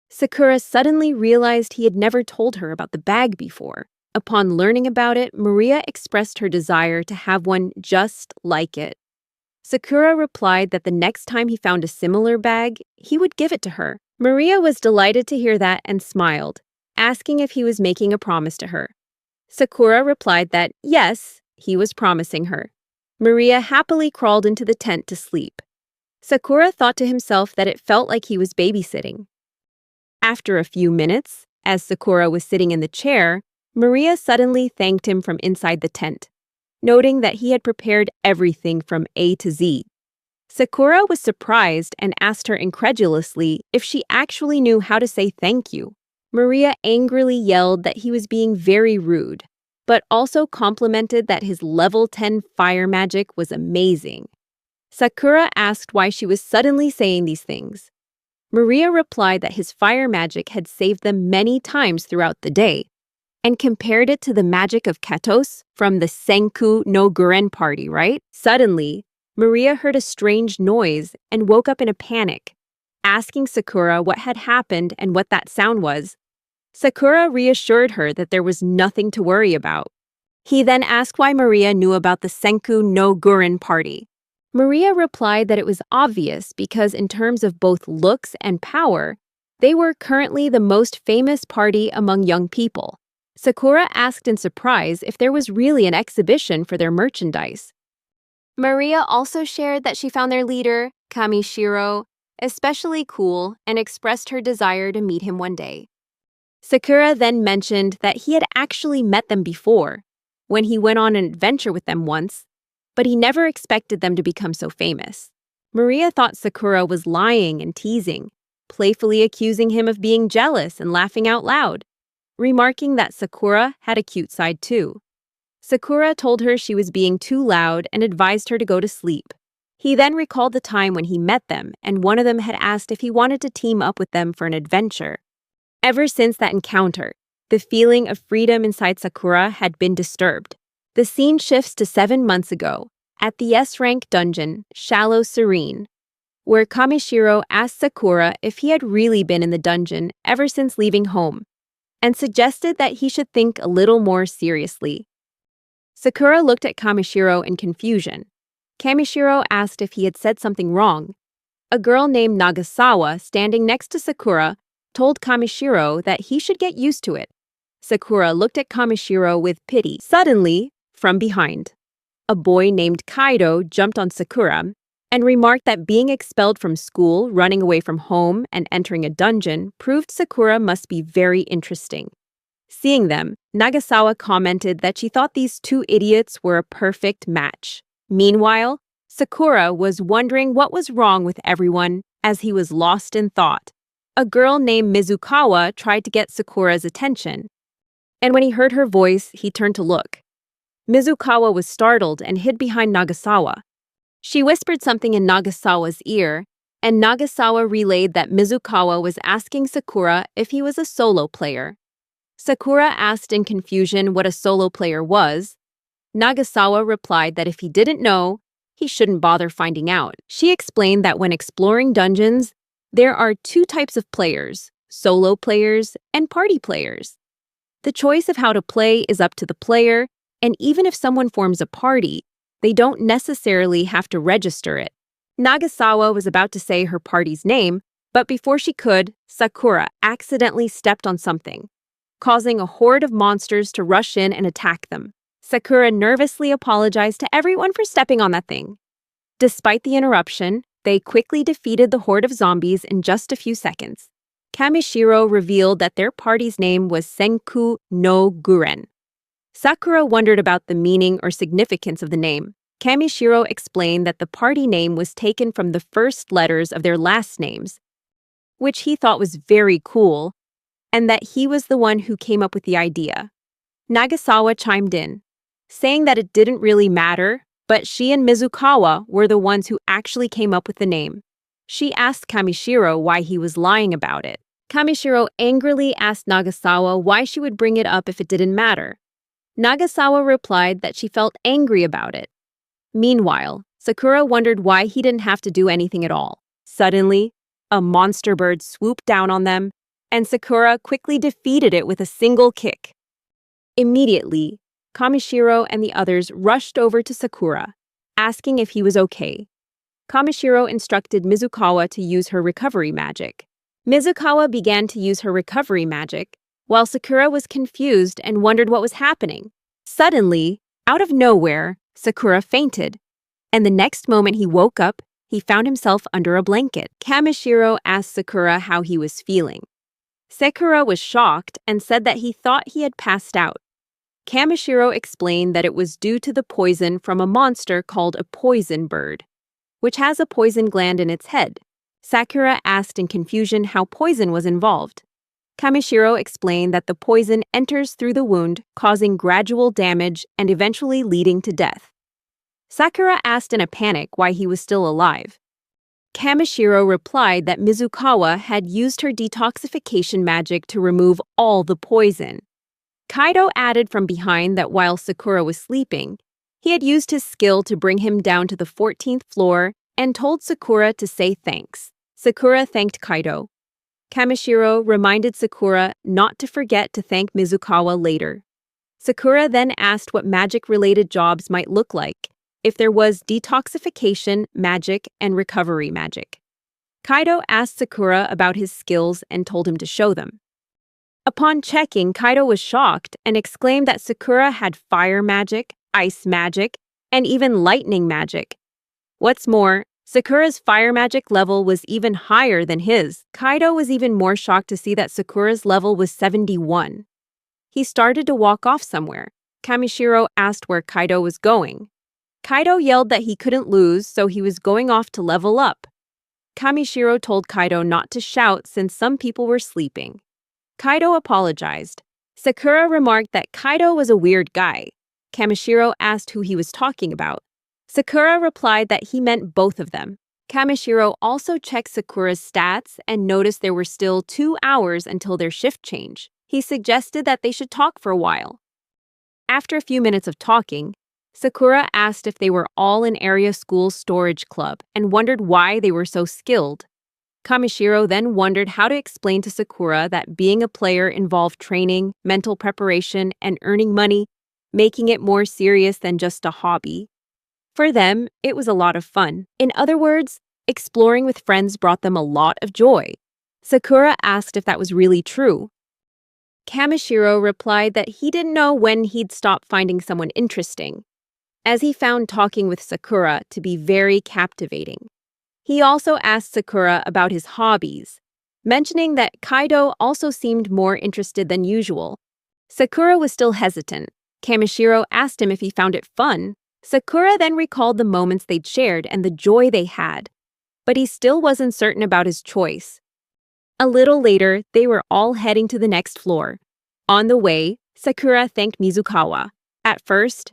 Sakura suddenly realized he had never told her about the bag before. Upon learning about it, Maria expressed her desire to have one just like it. Sakura replied that the next time he found a similar bag, he would give it to her. Maria was delighted to hear that and smiled, asking if he was making a promise to her. Sakura replied that, yes, he was promising her. Maria happily crawled into the tent to sleep. Sakura thought to himself that it felt like he was babysitting. After a few minutes, as Sakura was sitting in the chair, Maria suddenly thanked him from inside the tent, noting that he had prepared everything from A to Z. Sakura was surprised and asked her incredulously if she actually knew how to say thank you. Maria angrily yelled that he was being very rude, but also complimented that his level 10 fire magic was amazing. Sakura asked why she was suddenly saying these things. Maria replied that his fire magic had saved them many times throughout the day, and compared it to the magic of Ketos from the Senku no Guren party, right? Suddenly, Maria heard a strange noise and woke up in a panic, asking Sakura what had happened and what that sound was. Sakura reassured her that there was nothing to worry about. He then asked why Maria knew about the Senku no Gurin party. Maria replied that it was obvious because in terms of both looks and power, they were currently the most famous party among young people. Sakura asked in surprise if there was really an exhibition for their merchandise. Maria also shared that she found their leader, Kamishiro, especially cool and expressed her desire to meet him one day. Sakura then mentioned that he had actually met them before, when he went on an adventure with them once, but he never expected them to become so famous. Maria thought Sakura was lying and teasing, playfully accusing him of being jealous and laughing out loud, remarking that Sakura had a cute side too. Sakura told her she was being too loud and advised her to go to sleep. He then recalled the time when he met them, and one of them had asked if he wanted to team up with them for an adventure. Ever since that encounter, the feeling of freedom inside Sakura had been disturbed. The scene shifts to 7 months ago, at the S-rank dungeon, Shallow Serene, where Kamishiro asked Sakura if he had really been in the dungeon ever since leaving home, and suggested that he should think a little more seriously. Sakura looked at Kamishiro in confusion. Kamishiro asked if he had said something wrong. A girl named Nagasawa, standing next to Sakura, told Kamishiro that he should get used to it. Sakura looked at Kamishiro with pity. Suddenly, from behind, a boy named Kaido jumped on Sakura and remarked that being expelled from school, running away from home, and entering a dungeon proved Sakura must be very interesting. Seeing them, Nagasawa commented that she thought these two idiots were a perfect match. Meanwhile, Sakura was wondering what was wrong with everyone as he was lost in thought. A girl named Mizukawa tried to get Sakura's attention, and when he heard her voice, he turned to look. Mizukawa was startled and hid behind Nagasawa. She whispered something in Nagasawa's ear, and Nagasawa relayed that Mizukawa was asking Sakura if he was a solo player. Sakura asked in confusion what a solo player was. Nagasawa replied that if he didn't know, he shouldn't bother finding out. She explained that when exploring dungeons, there are 2 types of players, solo players and party players. The choice of how to play is up to the player, and even if someone forms a party, they don't necessarily have to register it. Nagasawa was about to say her party's name, but before she could, Sakura accidentally stepped on something, causing a horde of monsters to rush in and attack them. Sakura nervously apologized to everyone for stepping on that thing. Despite the interruption, they quickly defeated the horde of zombies in just a few seconds. Kamishiro revealed that their party's name was Senku no Guren. Sakura wondered about the meaning or significance of the name. Kamishiro explained that the party name was taken from the first letters of their last names, which he thought was very cool, and that he was the one who came up with the idea. Nagasawa chimed in, saying that it didn't really matter, but she and Mizukawa were the ones who actually came up with the name. She asked Kamishiro why he was lying about it. Kamishiro angrily asked Nagasawa why she would bring it up if it didn't matter. Nagasawa replied that she felt angry about it. Meanwhile, Sakura wondered why he didn't have to do anything at all. Suddenly, a monster bird swooped down on them, and Sakura quickly defeated it with a single kick. Immediately, Kamishiro and the others rushed over to Sakura, asking if he was okay. Kamishiro instructed Mizukawa to use her recovery magic. Mizukawa began to use her recovery magic, while Sakura was confused and wondered what was happening. Suddenly, out of nowhere, Sakura fainted, and the next moment he woke up, he found himself under a blanket. Kamishiro asked Sakura how he was feeling. Sakura was shocked and said that he thought he had passed out. Kamishiro explained that it was due to the poison from a monster called a poison bird, which has a poison gland in its head. Sakura asked in confusion how poison was involved. Kamishiro explained that the poison enters through the wound, causing gradual damage and eventually leading to death. Sakura asked in a panic why he was still alive. Kamishiro replied that Mizukawa had used her detoxification magic to remove all the poison. Kaido added from behind that while Sakura was sleeping, he had used his skill to bring him down to the 14th floor and told Sakura to say thanks. Sakura thanked Kaido. Kamishiro reminded Sakura not to forget to thank Mizukawa later. Sakura then asked what magic-related jobs might look like, if there was detoxification magic and recovery magic. Kaido asked Sakura about his skills and told him to show them. Upon checking, Kaido was shocked and exclaimed that Sakura had fire magic, ice magic, and even lightning magic. What's more, Sakura's fire magic level was even higher than his. Kaido was even more shocked to see that Sakura's level was 71. He started to walk off somewhere. Kamishiro asked where Kaido was going. Kaido yelled that he couldn't lose, so he was going off to level up. Kamishiro told Kaido not to shout since some people were sleeping. Kaido apologized. Sakura remarked that Kaido was a weird guy. Kamishiro asked who he was talking about. Sakura replied that he meant both of them. Kamishiro also checked Sakura's stats and noticed there were still 2 hours until their shift change. He suggested that they should talk for a while. After a few minutes of talking, Sakura asked if they were all in area school storage club and wondered why they were so skilled. Kamishiro then wondered how to explain to Sakura that being a player involved training, mental preparation, and earning money, making it more serious than just a hobby. For them, it was a lot of fun. In other words, exploring with friends brought them a lot of joy. Sakura asked if that was really true. Kamishiro replied that he didn't know when he'd stop finding someone interesting, as he found talking with Sakura to be very captivating. He also asked Sakura about his hobbies, mentioning that Kaido also seemed more interested than usual. Sakura was still hesitant. Kamishiro asked him if he found it fun. Sakura then recalled the moments they'd shared and the joy they had, but he still wasn't certain about his choice. A little later, they were all heading to the next floor. On the way, Sakura thanked Mizukawa. At first,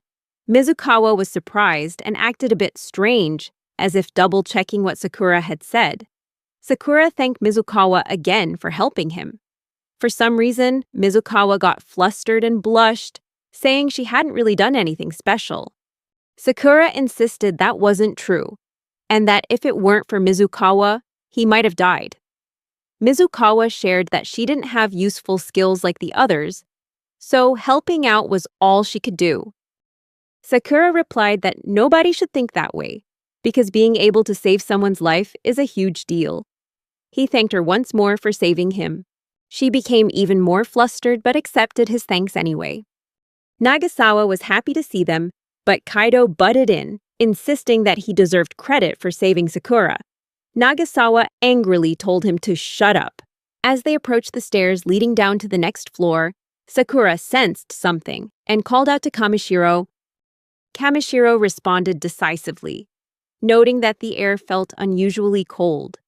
Mizukawa was surprised and acted a bit strange, as if double-checking what Sakura had said. Sakura thanked Mizukawa again for helping him. For some reason, Mizukawa got flustered and blushed, saying she hadn't really done anything special. Sakura insisted that wasn't true, and that if it weren't for Mizukawa, he might have died. Mizukawa shared that she didn't have useful skills like the others, so helping out was all she could do. Sakura replied that nobody should think that way, because being able to save someone's life is a huge deal. He thanked her once more for saving him. She became even more flustered but accepted his thanks anyway. Nagasawa was happy to see them, but Kaido butted in, insisting that he deserved credit for saving Sakura. Nagasawa angrily told him to shut up. As they approached the stairs leading down to the next floor, Sakura sensed something and called out to Kamishiro. Kamishiro responded decisively, noting that the air felt unusually cold,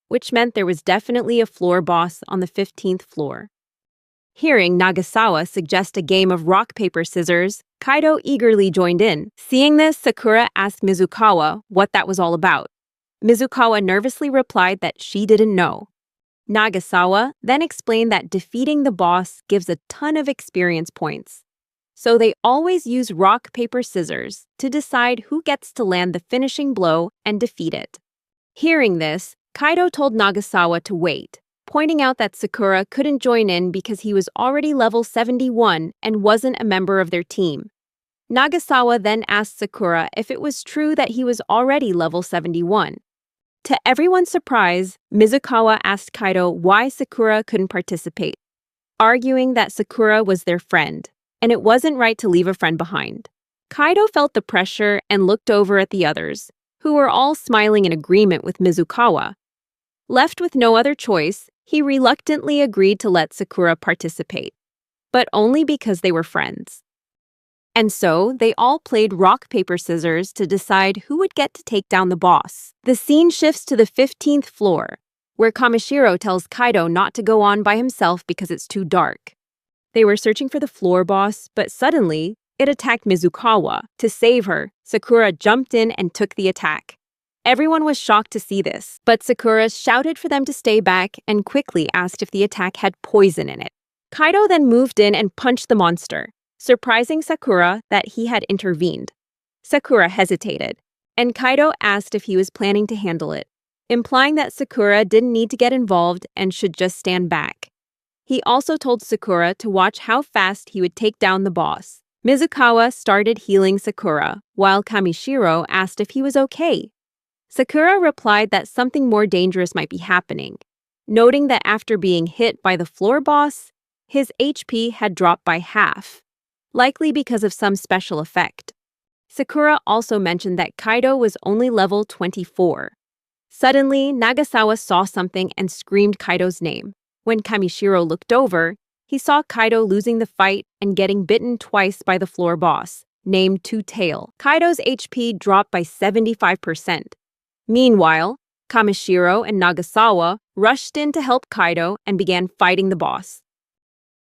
which meant there was definitely a floor boss on the 15th floor. Hearing Nagasawa suggest a game of rock, paper, scissors, Kaido eagerly joined in. Seeing this, Sakura asked Mizukawa what that was all about. Mizukawa nervously replied that she didn't know. Nagasawa then explained that defeating the boss gives a ton of experience points, so they always use rock, paper, scissors to decide who gets to land the finishing blow and defeat it. Hearing this, Kaido told Nagasawa to wait, pointing out that Sakura couldn't join in because he was already level 71 and wasn't a member of their team. Nagasawa then asked Sakura if it was true that he was already level 71. To everyone's surprise, Mizukawa asked Kaido why Sakura couldn't participate, arguing that Sakura was their friend, and it wasn't right to leave a friend behind. Kaido felt the pressure and looked over at the others, who were all smiling in agreement with Mizukawa. Left with no other choice, he reluctantly agreed to let Sakura participate, but only because they were friends. And so, they all played rock, paper, scissors to decide who would get to take down the boss. The scene shifts to the 15th floor, where Kamishiro tells Kaido not to go on by himself because it's too dark. They were searching for the floor boss, but suddenly, it attacked Mizukawa. To save her, Sakura jumped in and took the attack. Everyone was shocked to see this, but Sakura shouted for them to stay back and quickly asked if the attack had poison in it. Kaido then moved in and punched the monster, surprising Sakura that he had intervened. Sakura hesitated, and Kaido asked if he was planning to handle it, implying that Sakura didn't need to get involved and should just stand back. He also told Sakura to watch how fast he would take down the boss. Mizukawa started healing Sakura, while Kamishiro asked if he was okay. Sakura replied that something more dangerous might be happening, noting that after being hit by the floor boss, his HP had dropped by half, likely because of some special effect. Sakura also mentioned that Kaido was only level 24. Suddenly, Nagasawa saw something and screamed Kaido's name. When Kamishiro looked over, he saw Kaido losing the fight and getting bitten twice by the floor boss, named Two-Tail. Kaido's HP dropped by 75%. Meanwhile, Kamishiro and Nagasawa rushed in to help Kaido and began fighting the boss.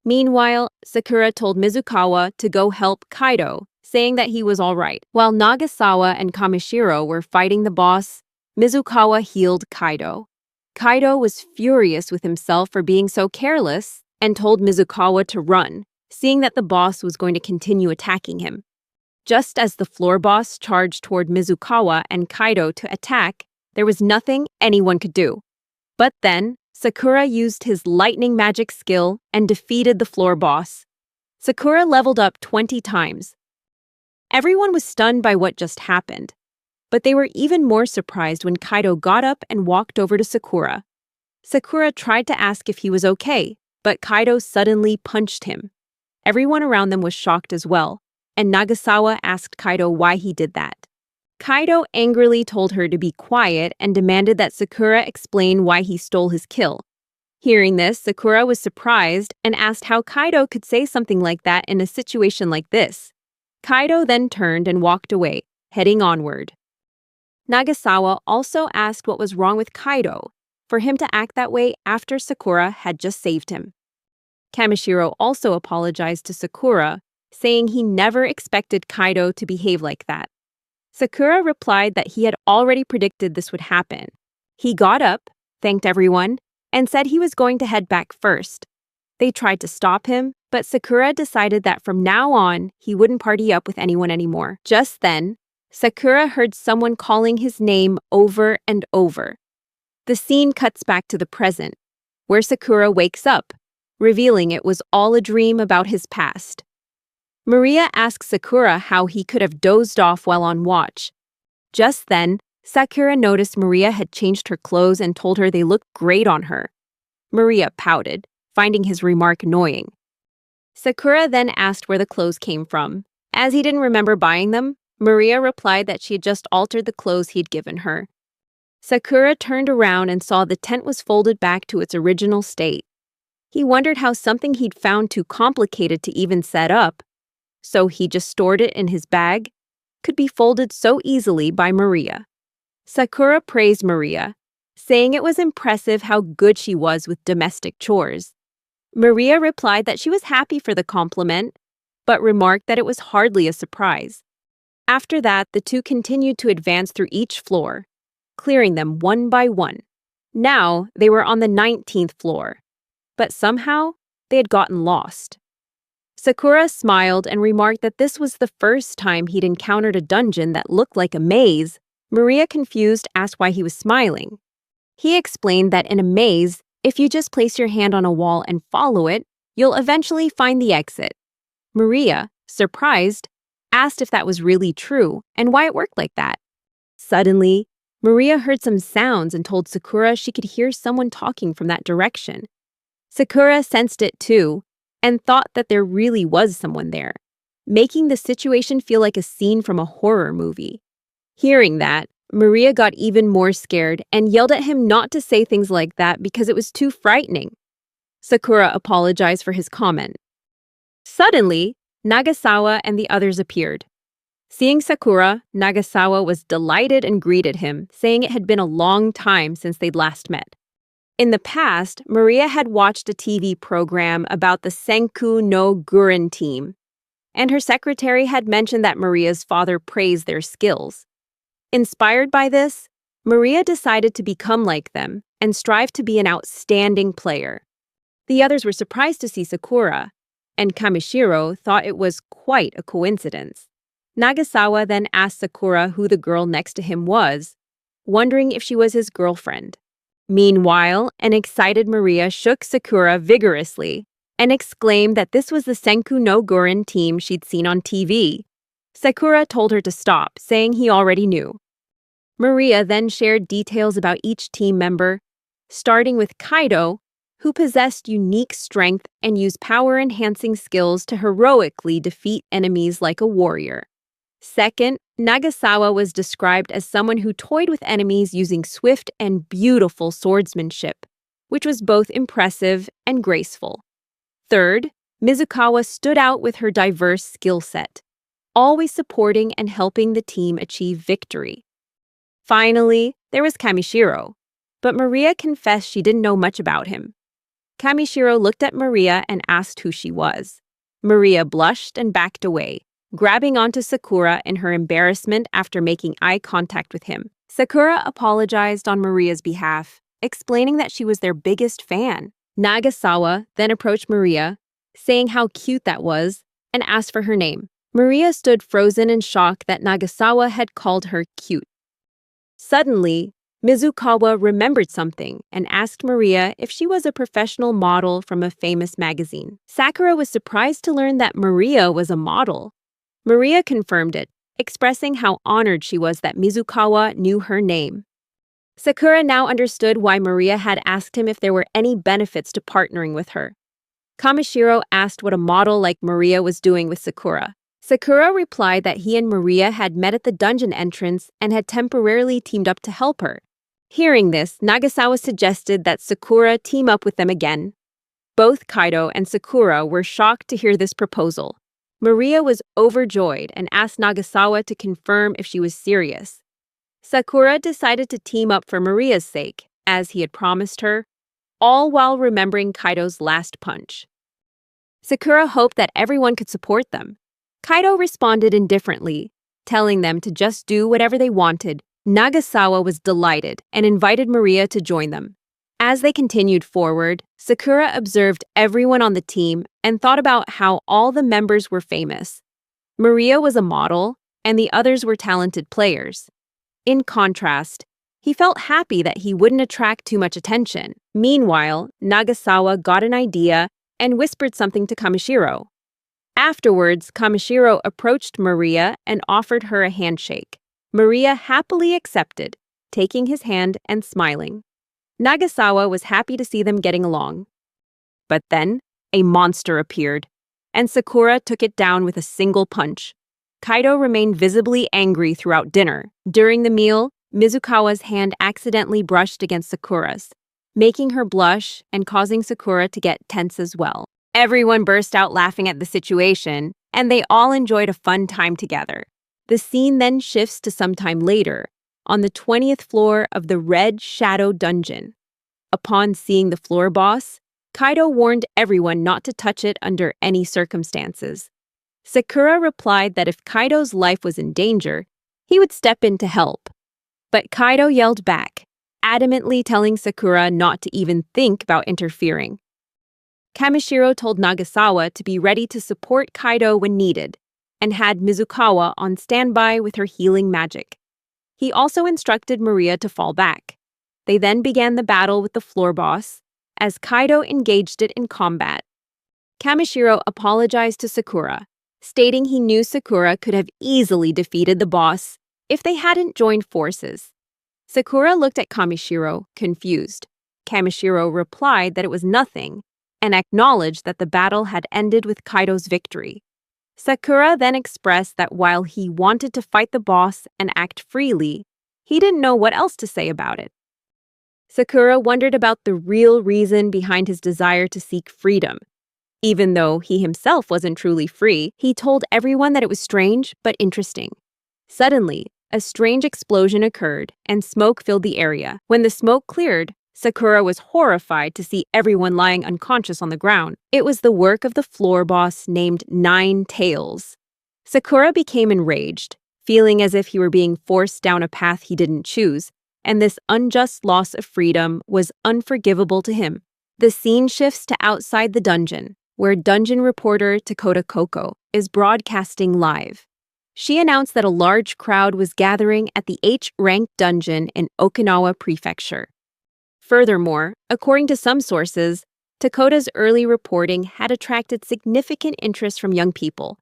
Meanwhile, Sakura told Mizukawa to go help Kaido, saying that he was all right. While Nagasawa and Kamishiro were fighting the boss, Mizukawa healed Kaido. Kaido was furious with himself for being so careless and told Mizukawa to run, seeing that the boss was going to continue attacking him. Just as the floor boss charged toward Mizukawa and Kaido to attack, there was nothing anyone could do. But then, Sakura used his lightning magic skill and defeated the floor boss. Sakura leveled up 20 times. Everyone was stunned by what just happened, but they were even more surprised when Kaido got up and walked over to Sakura. Sakura tried to ask if he was okay, but Kaido suddenly punched him. Everyone around them was shocked as well, and Nagasawa asked Kaido why he did that. Kaido angrily told her to be quiet and demanded that Sakura explain why he stole his kill. Hearing this, Sakura was surprised and asked how Kaido could say something like that in a situation like this. Kaido then turned and walked away, heading onward. Nagasawa also asked what was wrong with Kaido, for him to act that way after Sakura had just saved him. Kamishiro also apologized to Sakura, saying he never expected Kaido to behave like that. Sakura replied that he had already predicted this would happen. He got up, thanked everyone, and said he was going to head back first. They tried to stop him, but Sakura decided that from now on, he wouldn't party up with anyone anymore. Just then, Sakura heard someone calling his name over and over. The scene cuts back to the present, where Sakura wakes up, revealing it was all a dream about his past. Maria asks Sakura how he could have dozed off while on watch. Just then, Sakura noticed Maria had changed her clothes and told her they looked great on her. Maria pouted, finding his remark annoying. Sakura then asked where the clothes came from. As he didn't remember buying them, Maria replied that she had just altered the clothes he'd given her. Sakura turned around and saw the tent was folded back to its original state. He wondered how something he'd found too complicated to even set up, so he just stored it in his bag, could be folded so easily by Maria. Sakura praised Maria, saying it was impressive how good she was with domestic chores. Maria replied that she was happy for the compliment, but remarked that it was hardly a surprise. After that, the two continued to advance through each floor, clearing them one by one. Now, they were on the 19th floor, but somehow, they had gotten lost. Sakura smiled and remarked that this was the first time he'd encountered a dungeon that looked like a maze. Maria, confused, asked why he was smiling. He explained that in a maze, if you just place your hand on a wall and follow it, you'll eventually find the exit. Maria, surprised, asked if that was really true and why it worked like that. Suddenly, Maria heard some sounds and told Sakura she could hear someone talking from that direction. Sakura sensed it too and thought that there really was someone there, making the situation feel like a scene from a horror movie. Hearing that, Maria got even more scared and yelled at him not to say things like that because it was too frightening. Sakura apologized for his comment. Suddenly, Nagasawa and the others appeared. Seeing Sakura, Nagasawa was delighted and greeted him, saying it had been a long time since they'd last met. In the past, Maria had watched a TV program about the Senku no Guren team, and her secretary had mentioned that Maria's father praised their skills. Inspired by this, Maria decided to become like them and strive to be an outstanding player. The others were surprised to see Sakura, and Kamishiro thought it was quite a coincidence. Nagasawa then asked Sakura who the girl next to him was, wondering if she was his girlfriend. Meanwhile, an excited Maria shook Sakura vigorously and exclaimed that this was the Senku no Gurin team she'd seen on TV. Sakura told her to stop, saying he already knew. Maria then shared details about each team member, starting with Kaido, who possessed unique strength and used power-enhancing skills to heroically defeat enemies like a warrior. Second, Nagasawa was described as someone who toyed with enemies using swift and beautiful swordsmanship, which was both impressive and graceful. Third, Mizukawa stood out with her diverse skill set, always supporting and helping the team achieve victory. Finally, there was Kamishiro, but Maria confessed she didn't know much about him. Kamishiro looked at Maria and asked who she was. Maria blushed and backed away, grabbing onto Sakura in her embarrassment after making eye contact with him. Sakura apologized on Maria's behalf, explaining that she was their biggest fan. Nagasawa then approached Maria, saying how cute that was, and asked for her name. Maria stood frozen in shock that Nagasawa had called her cute. Suddenly, Mizukawa remembered something and asked Maria if she was a professional model from a famous magazine. Sakura was surprised to learn that Maria was a model. Maria confirmed it, expressing how honored she was that Mizukawa knew her name. Sakura now understood why Maria had asked him if there were any benefits to partnering with her. Kamishiro asked what a model like Maria was doing with Sakura. Sakura replied that he and Maria had met at the dungeon entrance and had temporarily teamed up to help her. Hearing this, Nagasawa suggested that Sakura team up with them again. Both Kaido and Sakura were shocked to hear this proposal. Maria was overjoyed and asked Nagasawa to confirm if she was serious. Sakura decided to team up for Maria's sake, as he had promised her, all while remembering Kaido's last punch. Sakura hoped that everyone could support them. Kaido responded indifferently, telling them to just do whatever they wanted. Nagasawa was delighted and invited Maria to join them. As they continued forward, Sakura observed everyone on the team and thought about how all the members were famous. Maria was a model, and the others were talented players. In contrast, he felt happy that he wouldn't attract too much attention. Meanwhile, Nagasawa got an idea and whispered something to Kamishiro. Afterwards, Kamishiro approached Maria and offered her a handshake. Maria happily accepted, taking his hand and smiling. Nagasawa was happy to see them getting along. But then, a monster appeared, and Sakura took it down with a single punch. Kaido remained visibly angry throughout dinner. During the meal, Mizukawa's hand accidentally brushed against Sakura's, making her blush and causing Sakura to get tense as well. Everyone burst out laughing at the situation, and they all enjoyed a fun time together. The scene then shifts to some time later, on the 20th floor of the Red Shadow Dungeon. Upon seeing the floor boss, Kaido warned everyone not to touch it under any circumstances. Sakura replied that if Kaido's life was in danger, he would step in to help. But Kaido yelled back, adamantly telling Sakura not to even think about interfering. Kamishiro told Nagasawa to be ready to support Kaido when needed, and had Mizukawa on standby with her healing magic. He also instructed Maria to fall back. They then began the battle with the floor boss, as Kaido engaged it in combat. Kamishiro apologized to Sakura, stating he knew Sakura could have easily defeated the boss if they hadn't joined forces. Sakura looked at Kamishiro, confused. Kamishiro replied that it was nothing, and acknowledged that the battle had ended with Kaido's victory. Sakura then expressed that while he wanted to fight the boss and act freely, he didn't know what else to say about it. Sakura wondered about the real reason behind his desire to seek freedom. Even though he himself wasn't truly free, he told everyone that it was strange but interesting. Suddenly, a strange explosion occurred and smoke filled the area. When the smoke cleared, Sakura was horrified to see everyone lying unconscious on the ground. It was the work of the floor boss named Nine Tails. Sakura became enraged, feeling as if he were being forced down a path he didn't choose, and this unjust loss of freedom was unforgivable to him. The scene shifts to outside the dungeon, where dungeon reporter Takota Koko is broadcasting live. She announced that a large crowd was gathering at the H-rank dungeon in Okinawa Prefecture. Furthermore, according to some sources, Takoda's early reporting had attracted significant interest from young people,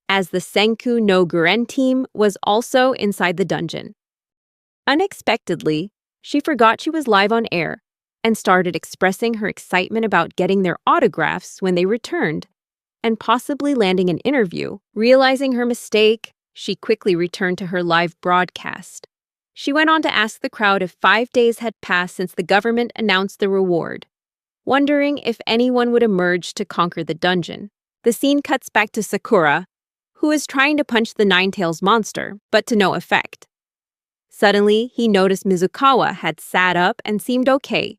as the Senku no Guren team was also inside the dungeon. Unexpectedly, she forgot she was live on air and started expressing her excitement about getting their autographs when they returned and possibly landing an interview. Realizing her mistake, she quickly returned to her live broadcast. She went on to ask the crowd if 5 days had passed since the government announced the reward, wondering if anyone would emerge to conquer the dungeon. The scene cuts back to Sakura, who is trying to punch the Nine-Tails monster, but to no effect. Suddenly, he noticed Mizukawa had sat up and seemed okay,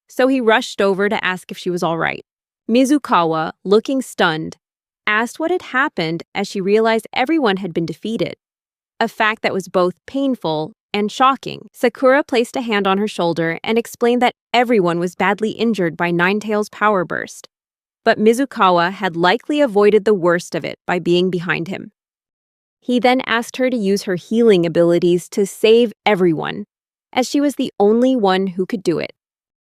so he rushed over to ask if she was all right. Mizukawa, looking stunned, asked what had happened as she realized everyone had been defeated, a fact that was both painful and shocking. Sakura placed a hand on her shoulder and explained that everyone was badly injured by Nine-Tails' power burst, but Mizukawa had likely avoided the worst of it by being behind him. He then asked her to use her healing abilities to save everyone, as she was the only one who could do it.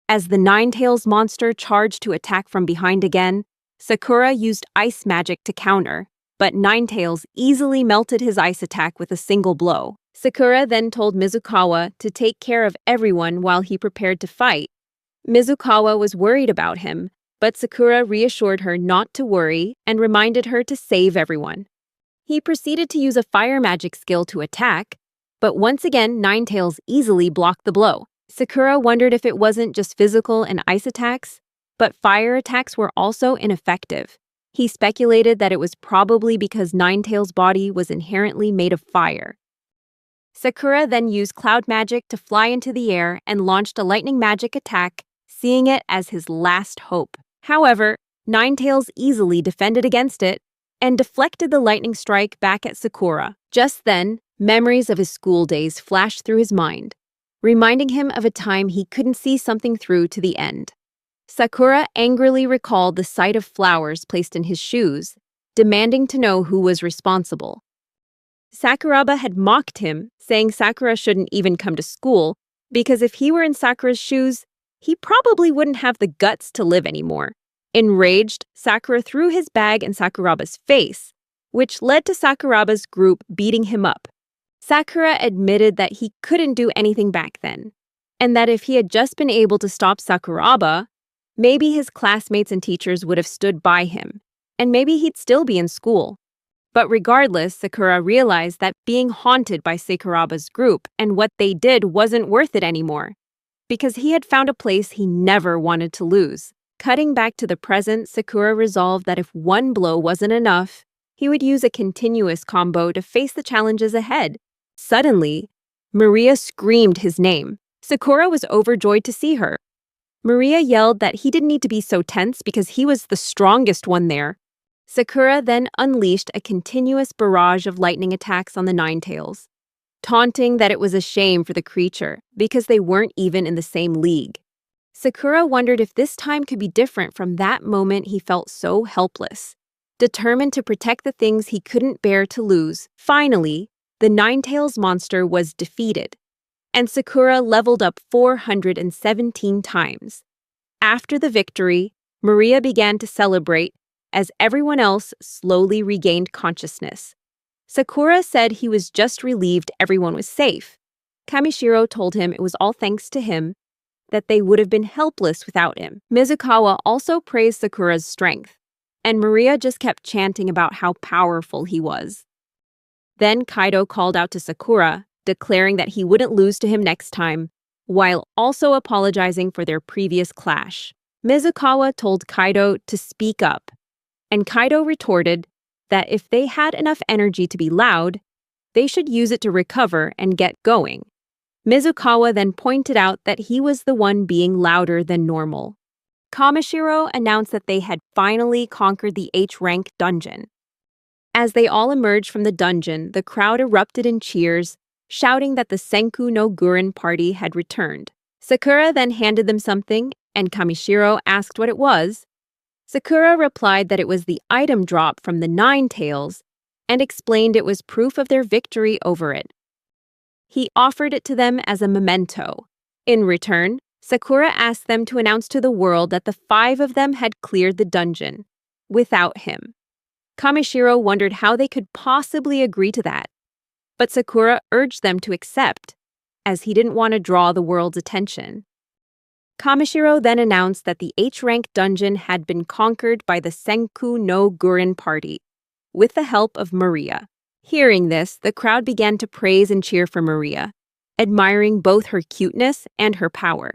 As the Nine-Tails monster charged to attack from behind again, Sakura used ice magic to counter, but Nine-Tails easily melted his ice attack with a single blow. Sakura then told Mizukawa to take care of everyone while he prepared to fight. Mizukawa was worried about him, but Sakura reassured her not to worry and reminded her to save everyone. He proceeded to use a fire magic skill to attack, but once again Nine-Tails easily blocked the blow. Sakura wondered if it wasn't just physical and ice attacks, but fire attacks were also ineffective. He speculated that it was probably because Nine-Tails' body was inherently made of fire. Sakura then used cloud magic to fly into the air and launched a lightning magic attack, seeing it as his last hope. However, Nine-Tails easily defended against it and deflected the lightning strike back at Sakura. Just then, memories of his school days flashed through his mind, reminding him of a time he couldn't see something through to the end. Sakura angrily recalled the sight of flowers placed in his shoes, demanding to know who was responsible. Sakuraba had mocked him, saying Sakura shouldn't even come to school because if he were in Sakura's shoes, he probably wouldn't have the guts to live anymore. Enraged, Sakura threw his bag in Sakuraba's face, which led to Sakuraba's group beating him up. Sakura admitted that he couldn't do anything back then, and that if he had just been able to stop Sakuraba, maybe his classmates and teachers would have stood by him, and maybe he'd still be in school. But regardless, Sakura realized that being haunted by Sakuraba's group and what they did wasn't worth it anymore, because he had found a place he never wanted to lose. Cutting back to the present, Sakura resolved that if one blow wasn't enough, he would use a continuous combo to face the challenges ahead. Suddenly, Maria screamed his name. Sakura was overjoyed to see her. Maria yelled that he didn't need to be so tense because he was the strongest one there. Sakura then unleashed a continuous barrage of lightning attacks on the Nine-Tails, taunting that it was a shame for the creature because they weren't even in the same league. Sakura wondered if this time could be different from that moment he felt so helpless, determined to protect the things he couldn't bear to lose. Finally, the Nine-Tails monster was defeated, and Sakura leveled up 417 times. After the victory, Maria began to celebrate as everyone else slowly regained consciousness. Sakura said he was just relieved everyone was safe. Kamishiro told him it was all thanks to him, that they would have been helpless without him. Mizukawa also praised Sakura's strength, and Maria just kept chanting about how powerful he was. Then Kaido called out to Sakura, declaring that he wouldn't lose to him next time, while also apologizing for their previous clash. Mizukawa told Kaido to speak up, and Kaido retorted that if they had enough energy to be loud, they should use it to recover and get going. Mizukawa then pointed out that he was the one being louder than normal. Kamishiro announced that they had finally conquered the H-rank dungeon. As they all emerged from the dungeon, the crowd erupted in cheers, shouting that the Senku no Guren party had returned. Sakura then handed them something, and Kamishiro asked what it was. Sakura replied that it was the item drop from the Nine-Tails and explained it was proof of their victory over it. He offered it to them as a memento. In return, Sakura asked them to announce to the world that the 5 of them had cleared the dungeon, without him. Kamishiro wondered how they could possibly agree to that, but Sakura urged them to accept, as he didn't want to draw the world's attention. Kamishiro then announced that the H-rank dungeon had been conquered by the Senku no Gurin party, with the help of Maria. Hearing this, the crowd began to praise and cheer for Maria, admiring both her cuteness and her power.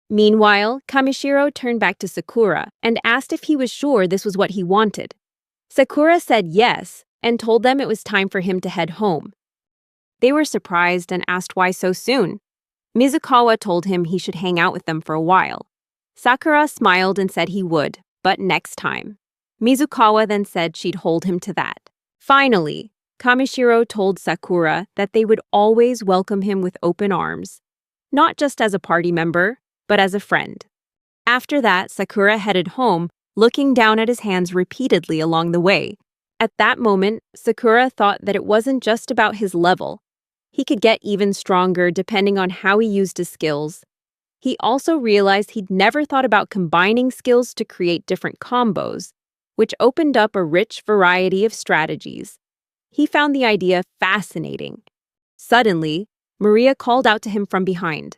Meanwhile, Kamishiro turned back to Sakura and asked if he was sure this was what he wanted. Sakura said yes and told them it was time for him to head home. They were surprised and asked why so soon. Mizukawa told him he should hang out with them for a while. Sakura smiled and said he would, but next time. Mizukawa then said she'd hold him to that. Finally, Kamishiro told Sakura that they would always welcome him with open arms, not just as a party member, but as a friend. After that, Sakura headed home, looking down at his hands repeatedly along the way. At that moment, Sakura thought that it wasn't just about his level. He could get even stronger depending on how he used his skills. He also realized he'd never thought about combining skills to create different combos, which opened up a rich variety of strategies. He found the idea fascinating. Suddenly, Maria called out to him from behind.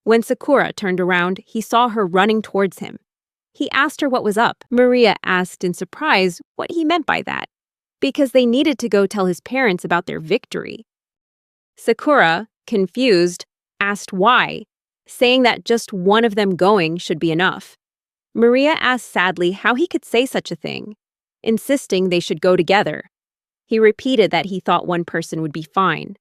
When Sakura turned around, he saw her running towards him. He asked her what was up. Maria asked in surprise what he meant by that, because they needed to go tell his parents about their victory. Sakura, confused, asked why, saying that just one of them going should be enough. Maria asked sadly how he could say such a thing, insisting they should go together. He repeated that he thought one person would be fine.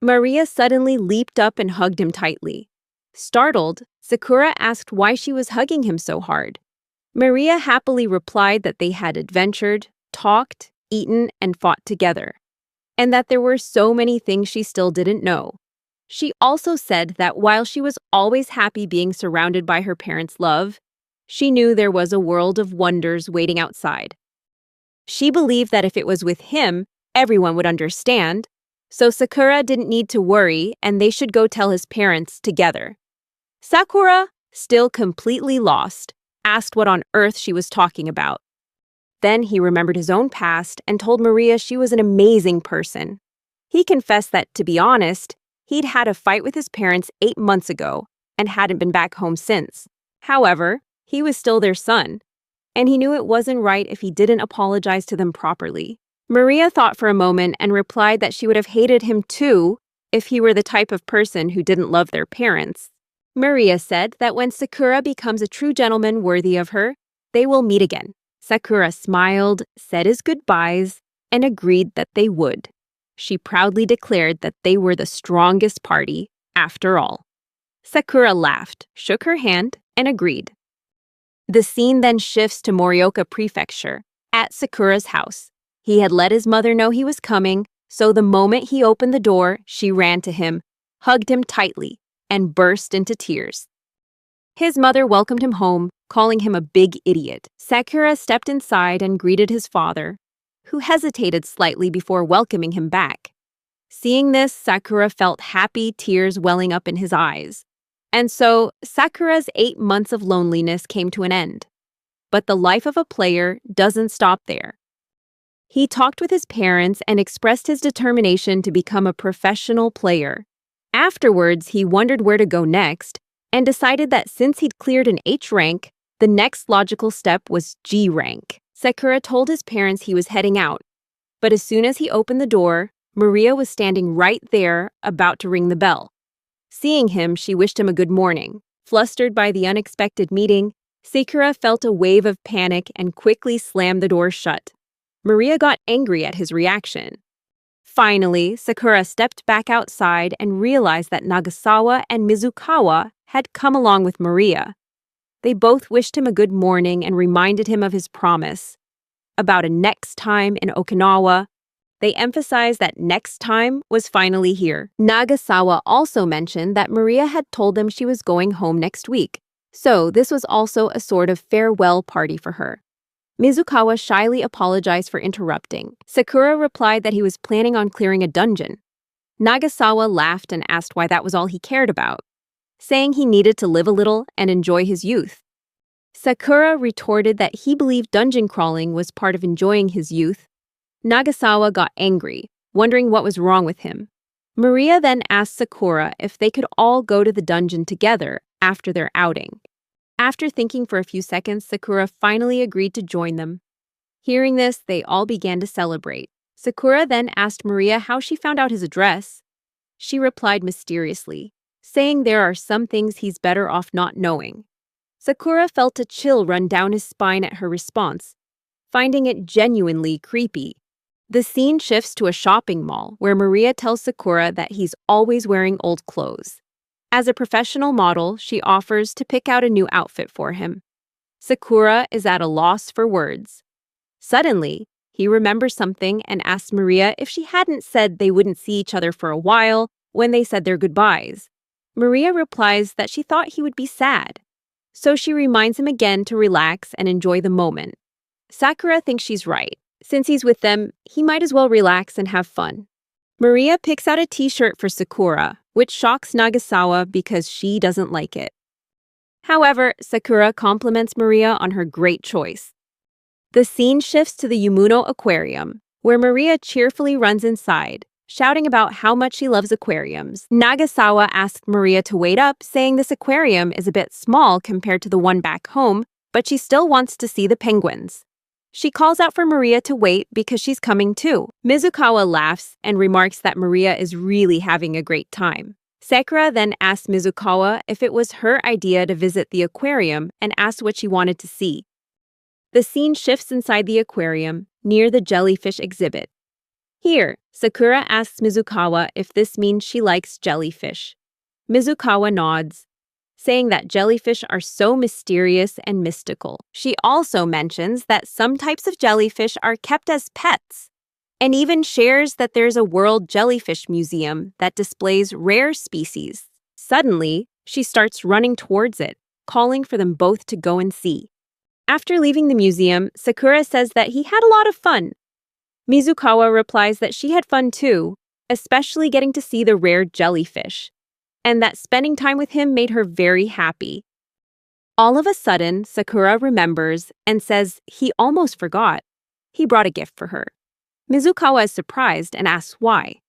Maria suddenly leaped up and hugged him tightly. Startled, Sakura asked why she was hugging him so hard. Maria happily replied that they had adventured, talked, eaten, and fought together, and that there were so many things she still didn't know. She also said that while she was always happy being surrounded by her parents' love, she knew there was a world of wonders waiting outside. She believed that if it was with him, everyone would understand, so Sakura didn't need to worry and they should go tell his parents together. Sakura, still completely lost, asked what on earth she was talking about. Then he remembered his own past and told Maria she was an amazing person. He confessed that, to be honest, he'd had a fight with his parents 8 months ago and hadn't been back home since. However, he was still their son, and he knew it wasn't right if he didn't apologize to them properly. Maria thought for a moment and replied that she would have hated him too if he were the type of person who didn't love their parents. Maria said that when Sakura becomes a true gentleman worthy of her, they will meet again. Sakura smiled, said his goodbyes, and agreed that they would. She proudly declared that they were the strongest party, after all. Sakura laughed, shook her hand, and agreed. The scene then shifts to Morioka Prefecture, at Sakura's house. He had let his mother know he was coming, so the moment he opened the door, she ran to him, hugged him tightly, and burst into tears. His mother welcomed him home, calling him a big idiot. Sakura stepped inside and greeted his father, who hesitated slightly before welcoming him back. Seeing this, Sakura felt happy tears welling up in his eyes. And so, Sakura's 8 months of loneliness came to an end. But the life of a player doesn't stop there. He talked with his parents and expressed his determination to become a professional player. Afterwards, he wondered where to go next and decided that since he'd cleared an H rank, the next logical step was G rank. Sakura told his parents he was heading out, but as soon as he opened the door, Maria was standing right there, about to ring the bell. Seeing him, she wished him a good morning. Flustered by the unexpected meeting, Sakura felt a wave of panic and quickly slammed the door shut. Maria got angry at his reaction. Finally, Sakura stepped back outside and realized that Nagasawa and Mizukawa had come along with Maria. They both wished him a good morning and reminded him of his promise. About a next time in Okinawa, they emphasized that next time was finally here. Nagasawa also mentioned that Maria had told them she was going home next week, so this was also a sort of farewell party for her. Mizukawa shyly apologized for interrupting. Sakura replied that he was planning on clearing a dungeon. Nagasawa laughed and asked why that was all he cared about. saying he needed to live a little and enjoy his youth. Sakura retorted that he believed dungeon crawling was part of enjoying his youth. Nagasawa got angry, wondering what was wrong with him. Maria then asked Sakura if they could all go to the dungeon together after their outing. After thinking for a few seconds, Sakura finally agreed to join them. Hearing this, they all began to celebrate. Sakura then asked Maria how she found out his address. She replied mysteriously, saying there are some things he's better off not knowing. Sakura felt a chill run down his spine at her response, finding it genuinely creepy. The scene shifts to a shopping mall where Maria tells Sakura that he's always wearing old clothes. As a professional model, she offers to pick out a new outfit for him. Sakura is at a loss for words. Suddenly, he remembers something and asks Maria if she hadn't said they wouldn't see each other for a while when they said their goodbyes. Maria replies that she thought he would be sad. So she reminds him again to relax and enjoy the moment. Sakura thinks she's right. Since he's with them, he might as well relax and have fun. Maria picks out a t-shirt for Sakura, which shocks Nagasawa because she doesn't like it. However, Sakura compliments Maria on her great choice. The scene shifts to the Yumuno Aquarium, where Maria cheerfully runs inside, shouting about how much she loves aquariums. Nagasawa asked Maria to wait up, saying this aquarium is a bit small compared to the one back home, but she still wants to see the penguins. She calls out for Maria to wait because she's coming too. Mizukawa laughs and remarks that Maria is really having a great time. Sakura then asks Mizukawa if it was her idea to visit the aquarium and asks what she wanted to see. The scene shifts inside the aquarium, near the jellyfish exhibit. Here, Sakura asks Mizukawa if this means she likes jellyfish. Mizukawa nods, saying that jellyfish are so mysterious and mystical. She also mentions that some types of jellyfish are kept as pets, and even shares that there's a World Jellyfish Museum that displays rare species. Suddenly, she starts running towards it, calling for them both to go and see. After leaving the museum, Sakura says that he had a lot of fun. Mizukawa replies that she had fun too, especially getting to see the rare jellyfish, and that spending time with him made her very happy. All of a sudden, Sakura remembers and says he almost forgot. He brought a gift for her. Mizukawa is surprised and asks why.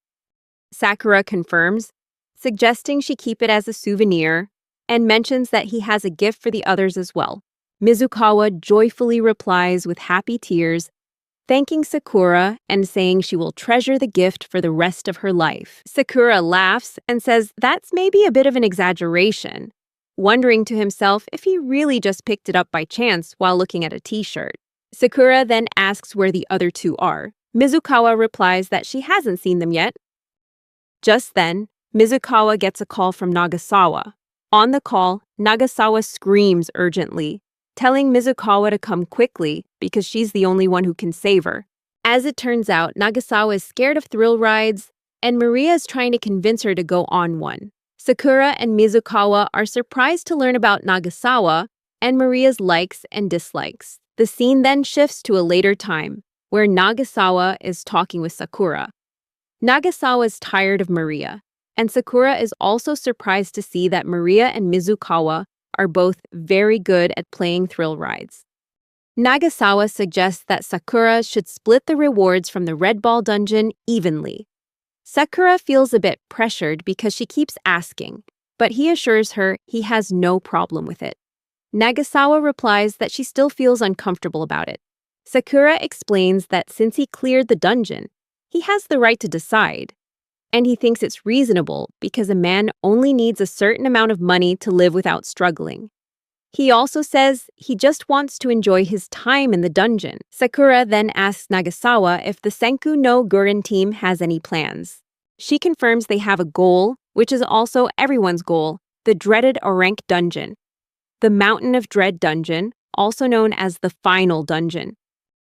Sakura confirms, suggesting she keep it as a souvenir, and mentions that he has a gift for the others as well. Mizukawa joyfully replies with happy tears, thanking Sakura and saying she will treasure the gift for the rest of her life. Sakura laughs and says that's maybe a bit of an exaggeration, wondering to himself if he really just picked it up by chance while looking at a t-shirt. Sakura then asks where the other two are. Mizukawa replies that she hasn't seen them yet. Just then, Mizukawa gets a call from Nagasawa. On the call, Nagasawa screams urgently, telling Mizukawa to come quickly because she's the only one who can save her. As it turns out, Nagasawa is scared of thrill rides, and Maria is trying to convince her to go on one. Sakura and Mizukawa are surprised to learn about Nagasawa and Maria's likes and dislikes. The scene then shifts to a later time, where Nagasawa is talking with Sakura. Nagasawa is tired of Maria, and Sakura is also surprised to see that Maria and Mizukawa are both very good at playing thrill rides. Nagasawa suggests that Sakura should split the rewards from the Red Ball dungeon evenly. Sakura feels a bit pressured because she keeps asking, but he assures her he has no problem with it. Nagasawa replies that she still feels uncomfortable about it. Sakura explains that since he cleared the dungeon, he has the right to decide, and he thinks it's reasonable because a man only needs a certain amount of money to live without struggling. He also says he just wants to enjoy his time in the dungeon. Sakura then asks Nagasawa if the Senku no Gurin team has any plans. She confirms they have a goal, which is also everyone's goal, the dreaded Orank dungeon. The Mountain of Dread dungeon, also known as the Final Dungeon.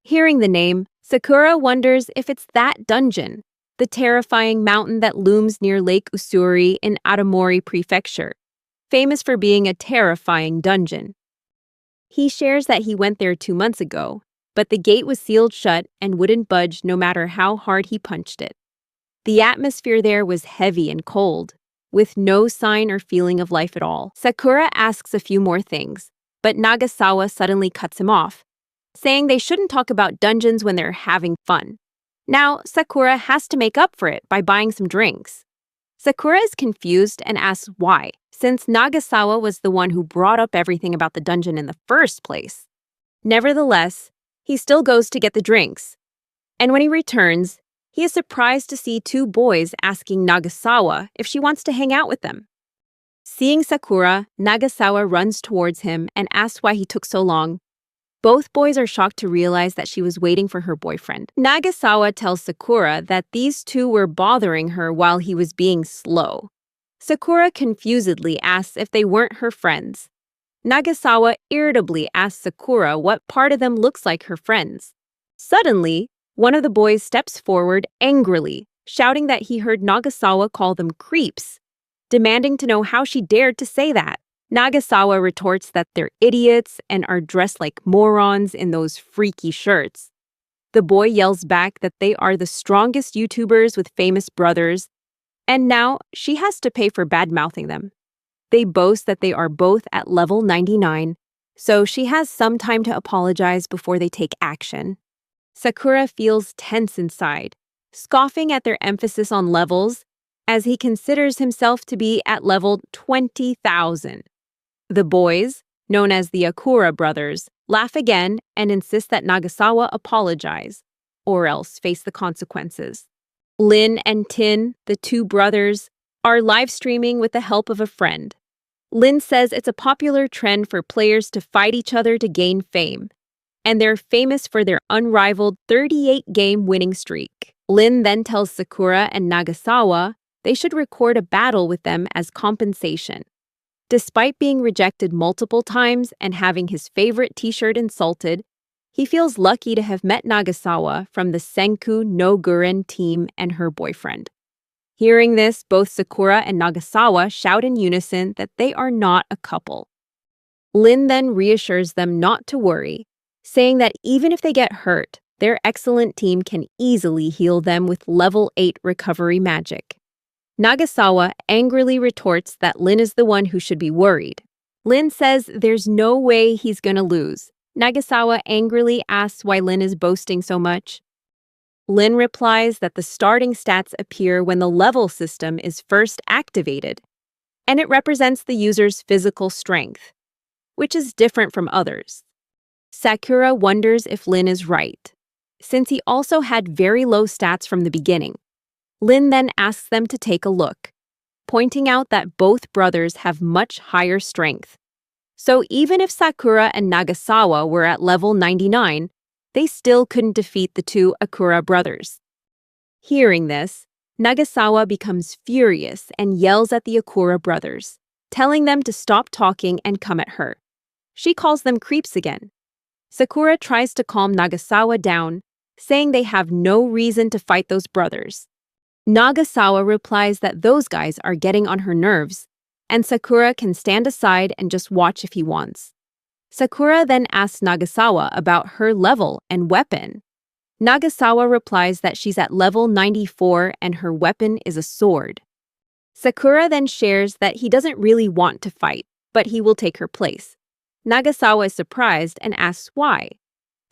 Hearing the name, Sakura wonders if it's that dungeon, the terrifying mountain that looms near Lake Usuri in Aomori Prefecture, famous for being a terrifying dungeon. He shares that he went there 2 months ago, but the gate was sealed shut and wouldn't budge no matter how hard he punched it. The atmosphere there was heavy and cold. with no sign or feeling of life at all. Sakura asks a few more things, but Nagasawa suddenly cuts him off, saying they shouldn't talk about dungeons when they're having fun. Now, Sakura has to make up for it by buying some drinks. Sakura is confused and asks why, since Nagasawa was the one who brought up everything about the dungeon in the first place. Nevertheless, he still goes to get the drinks. And when he returns, he is surprised to see two boys asking Nagasawa if she wants to hang out with them. Seeing Sakura, Nagasawa runs towards him and asks why he took so long. Both boys are shocked to realize that she was waiting for her boyfriend. Nagasawa tells Sakura that these two were bothering her while he was being slow. Sakura confusedly asks if they weren't her friends. Nagasawa irritably asks Sakura what part of them looks like her friends. Suddenly, one of the boys steps forward angrily, shouting that he heard Nagasawa call them creeps, demanding to know how she dared to say that. Nagasawa retorts that they're idiots and are dressed like morons in those freaky shirts. The boy yells back that they are the strongest YouTubers with famous brothers, and now she has to pay for bad-mouthing them. They boast that they are both at level 99, so she has some time to apologize before they take action. Sakura feels tense inside, scoffing at their emphasis on levels, as he considers himself to be at level 20,000. The boys, known as the Akura brothers, laugh again and insist that Nagasawa apologize, or else face the consequences. Lin and Tin, the two brothers, are live streaming with the help of a friend. Lin says it's a popular trend for players to fight each other to gain fame, and they're famous for their unrivaled 38-game winning streak. Lin then tells Sakura and Nagasawa they should record a battle with them as compensation. Despite being rejected multiple times and having his favorite t-shirt insulted, he feels lucky to have met Nagasawa from the Senku no Guren team and her boyfriend. Hearing this, both Sakura and Nagasawa shout in unison that they are not a couple. Lin then reassures them not to worry, saying that even if they get hurt, their excellent team can easily heal them with level 8 recovery magic. Nagasawa angrily retorts that Lin is the one who should be worried. Lin says there's no way he's gonna lose. Nagasawa angrily asks why Lin is boasting so much. Lin replies that the starting stats appear when the level system is first activated, and it represents the user's physical strength, which is different from others. Sakura wonders if Lin is right, since he also had very low stats from the beginning. Lin then asks them to take a look, pointing out that both brothers have much higher strength. So even if Sakura and Nagasawa were at level 99, they still couldn't defeat the two Akura brothers. Hearing this, Nagasawa becomes furious and yells at the Akura brothers, telling them to stop talking and come at her. She calls them creeps again. Sakura tries to calm Nagasawa down, saying they have no reason to fight those brothers. Nagasawa replies that those guys are getting on her nerves, and Sakura can stand aside and just watch if he wants. Sakura then asks Nagasawa about her level and weapon. Nagasawa replies that she's at level 94 and her weapon is a sword. Sakura then shares that he doesn't really want to fight, but he will take her place. Nagasawa is surprised and asks why.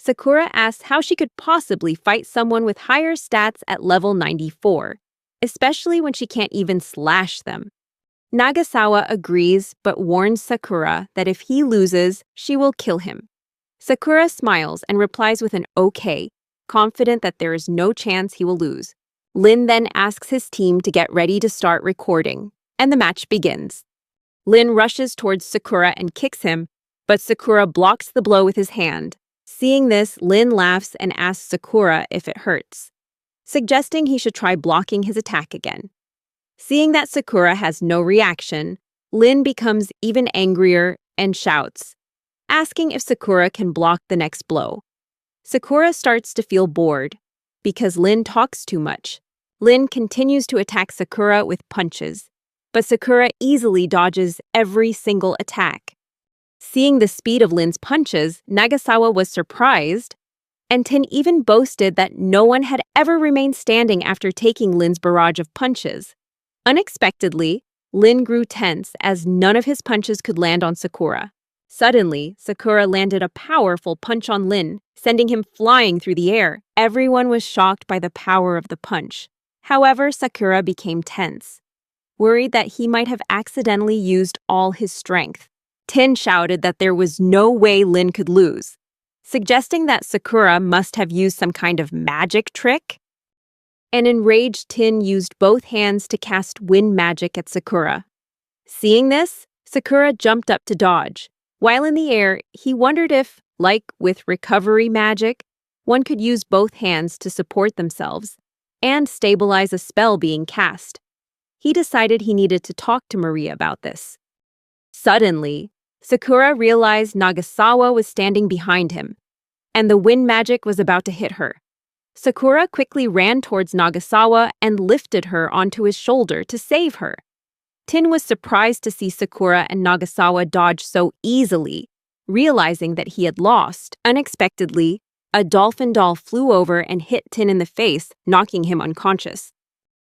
Sakura asks how she could possibly fight someone with higher stats at level 94, especially when she can't even slash them. Nagasawa agrees but warns Sakura that if he loses, she will kill him. Sakura smiles and replies with an okay, confident that there is no chance he will lose. Lin then asks his team to get ready to start recording, and the match begins. Lin rushes towards Sakura and kicks him, but Sakura blocks the blow with his hand. Seeing this, Lin laughs and asks Sakura if it hurts, suggesting he should try blocking his attack again. Seeing that Sakura has no reaction, Lin becomes even angrier and shouts, asking if Sakura can block the next blow. Sakura starts to feel bored because Lin talks too much. Lin continues to attack Sakura with punches, but Sakura easily dodges every single attack. Seeing the speed of Lin's punches, Nagasawa was surprised, and Tin even boasted that no one had ever remained standing after taking Lin's barrage of punches. Unexpectedly, Lin grew tense as none of his punches could land on Sakura. Suddenly, Sakura landed a powerful punch on Lin, sending him flying through the air. Everyone was shocked by the power of the punch. However, Sakura became tense, worried that he might have accidentally used all his strength. Tin shouted that there was no way Lin could lose, suggesting that Sakura must have used some kind of magic trick. An enraged Tin used both hands to cast wind magic at Sakura. Seeing this, Sakura jumped up to dodge. While in the air, he wondered if, like with recovery magic, one could use both hands to support themselves and stabilize a spell being cast. He decided he needed to talk to Maria about this. Suddenly, Sakura realized Nagasawa was standing behind him, and the wind magic was about to hit her. Sakura quickly ran towards Nagasawa and lifted her onto his shoulder to save her. Tin was surprised to see Sakura and Nagasawa dodge so easily, realizing that he had lost. Unexpectedly, a dolphin doll flew over and hit Tin in the face, knocking him unconscious.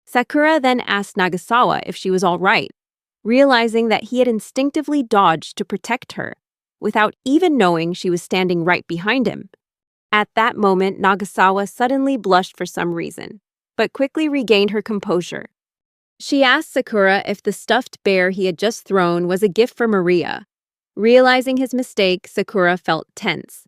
Sakura then asked Nagasawa if she was all right, realizing that he had instinctively dodged to protect her, without even knowing she was standing right behind him. At that moment, Nagasawa suddenly blushed for some reason, but quickly regained her composure. She asked Sakura if the stuffed bear he had just thrown was a gift for Maria. Realizing his mistake, Sakura felt tense.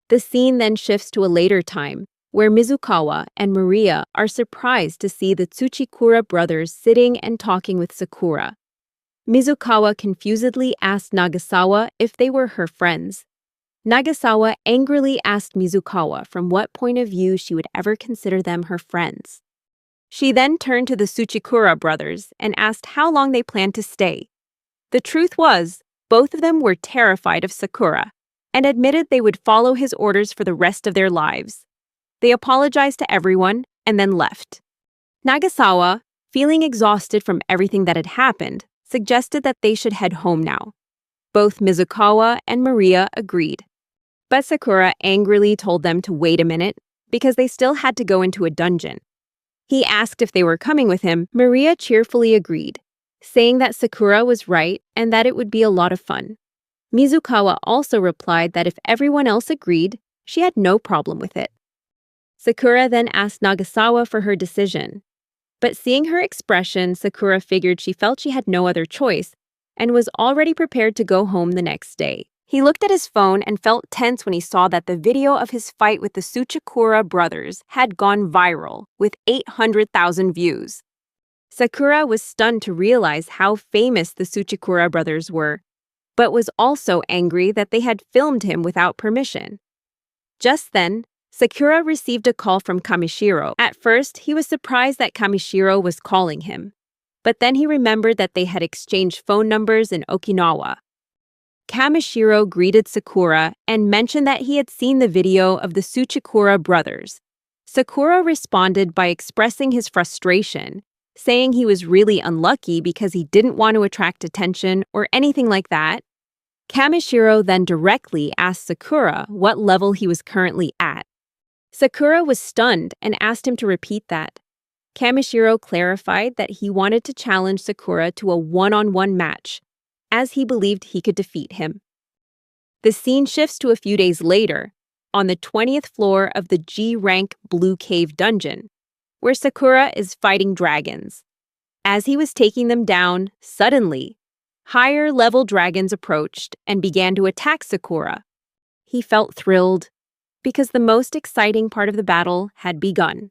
The scene then shifts to a later time, where Mizukawa and Maria are surprised to see the Tsuchikura brothers sitting and talking with Sakura. Mizukawa confusedly asked Nagasawa if they were her friends. Nagasawa angrily asked Mizukawa from what point of view she would ever consider them her friends. She then turned to the Tsuchikura brothers and asked how long they planned to stay. The truth was, both of them were terrified of Sakura and admitted they would follow his orders for the rest of their lives. They apologized to everyone and then left. Nagasawa, feeling exhausted from everything that had happened, suggested that they should head home now. Both Mizukawa and Maria agreed. But Sakura angrily told them to wait a minute because they still had to go into a dungeon. He asked if they were coming with him. Maria cheerfully agreed, saying that Sakura was right and that it would be a lot of fun. Mizukawa also replied that if everyone else agreed, she had no problem with it. Sakura then asked Nagasawa for her decision. But seeing her expression, Sakura figured she felt she had no other choice and was already prepared to go home the next day. He looked at his phone and felt tense when he saw that the video of his fight with the Tsuchikura brothers had gone viral with 800,000 views. Sakura was stunned to realize how famous the Tsuchikura brothers were, but was also angry that they had filmed him without permission. Just then, Sakura received a call from Kamishiro. At first, he was surprised that Kamishiro was calling him, but then he remembered that they had exchanged phone numbers in Okinawa. Kamishiro greeted Sakura and mentioned that he had seen the video of the Tsuchikura brothers. Sakura responded by expressing his frustration, saying he was really unlucky because he didn't want to attract attention or anything like that. Kamishiro then directly asked Sakura what level he was currently at. Sakura was stunned and asked him to repeat that. Kamishiro clarified that he wanted to challenge Sakura to a one-on-one match, as he believed he could defeat him. The scene shifts to a few days later, on the 20th floor of the G-rank Blue Cave dungeon, where Sakura is fighting dragons. As he was taking them down, suddenly, higher-level dragons approached and began to attack Sakura. He felt thrilled, because the most exciting part of the battle had begun.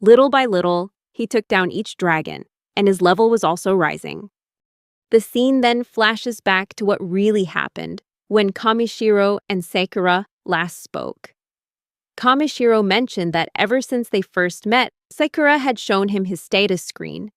Little by little, he took down each dragon, and his level was also rising. The scene then flashes back to what really happened when Kamishiro and Sakura last spoke. Kamishiro mentioned that ever since they first met, Sakura had shown him his status screen,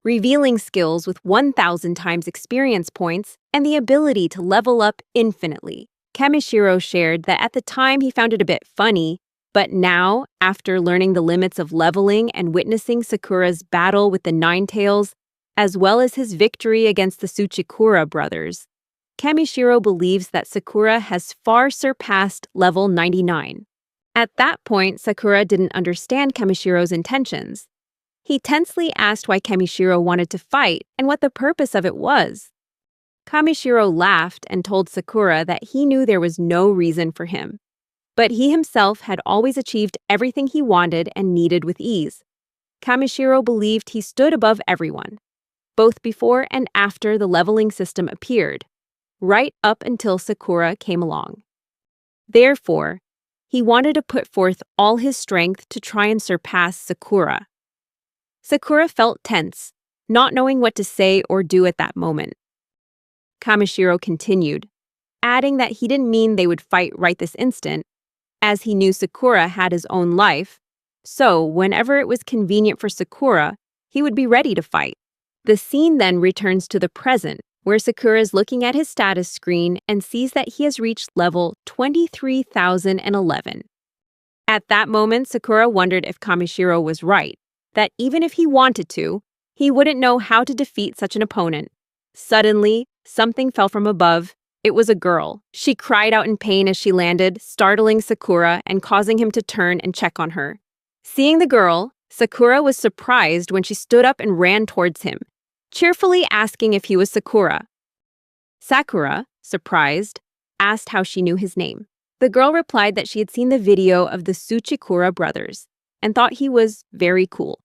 revealing skills with 1,000 times experience points and the ability to level up infinitely. Kamishiro shared that at the time he found it a bit funny, but now, after learning the limits of leveling and witnessing Sakura's battle with the Ninetales, as well as his victory against the Tsuchikura brothers, Kamishiro believes that Sakura has far surpassed level 99. At that point, Sakura didn't understand Kamishiro's intentions. He tensely asked why Kamishiro wanted to fight and what the purpose of it was. Kamishiro laughed and told Sakura that he knew there was no reason for him. But he himself had always achieved everything he wanted and needed with ease. Kamishiro believed he stood above everyone, both before and after the leveling system appeared, right up until Sakura came along. Therefore, he wanted to put forth all his strength to try and surpass Sakura. Sakura felt tense, not knowing what to say or do at that moment. Kamishiro continued, adding that he didn't mean they would fight right this instant, as he knew Sakura had his own life, so whenever it was convenient for Sakura, he would be ready to fight. The scene then returns to the present, where Sakura is looking at his status screen and sees that he has reached level 23,011. At that moment, Sakura wondered if Kamishiro was right, that even if he wanted to, he wouldn't know how to defeat such an opponent. Suddenly, something fell from above. It was a girl. She cried out in pain as she landed, startling Sakura and causing him to turn and check on her. Seeing the girl, Sakura was surprised when she stood up and ran towards him, cheerfully asking if he was Sakura. Sakura, surprised, asked how she knew his name. The girl replied that she had seen the video of the Tsuchikura brothers and thought he was very cool.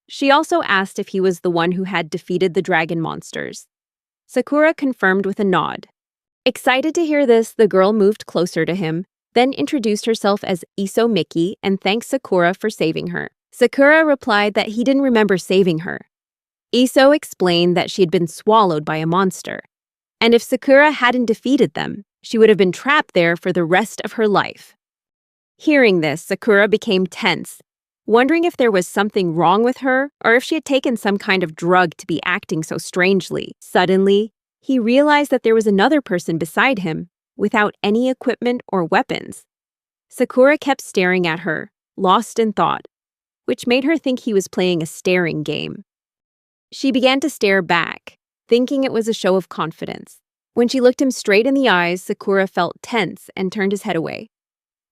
She also asked if he was the one who had defeated the dragon monsters. Sakura confirmed with a nod. Excited to hear this, the girl moved closer to him, then introduced herself as Iso Miki and thanked Sakura for saving her. Sakura replied that he didn't remember saving her. Iso explained that she had been swallowed by a monster, and if Sakura hadn't defeated them, she would have been trapped there for the rest of her life. Hearing this, Sakura became tense, wondering if there was something wrong with her or if she had taken some kind of drug to be acting so strangely. Suddenly, he realized that there was another person beside him, without any equipment or weapons. Sakura kept staring at her, lost in thought, which made her think he was playing a staring game. She began to stare back, thinking it was a show of confidence. When she looked him straight in the eyes, Sakura felt tense and turned his head away.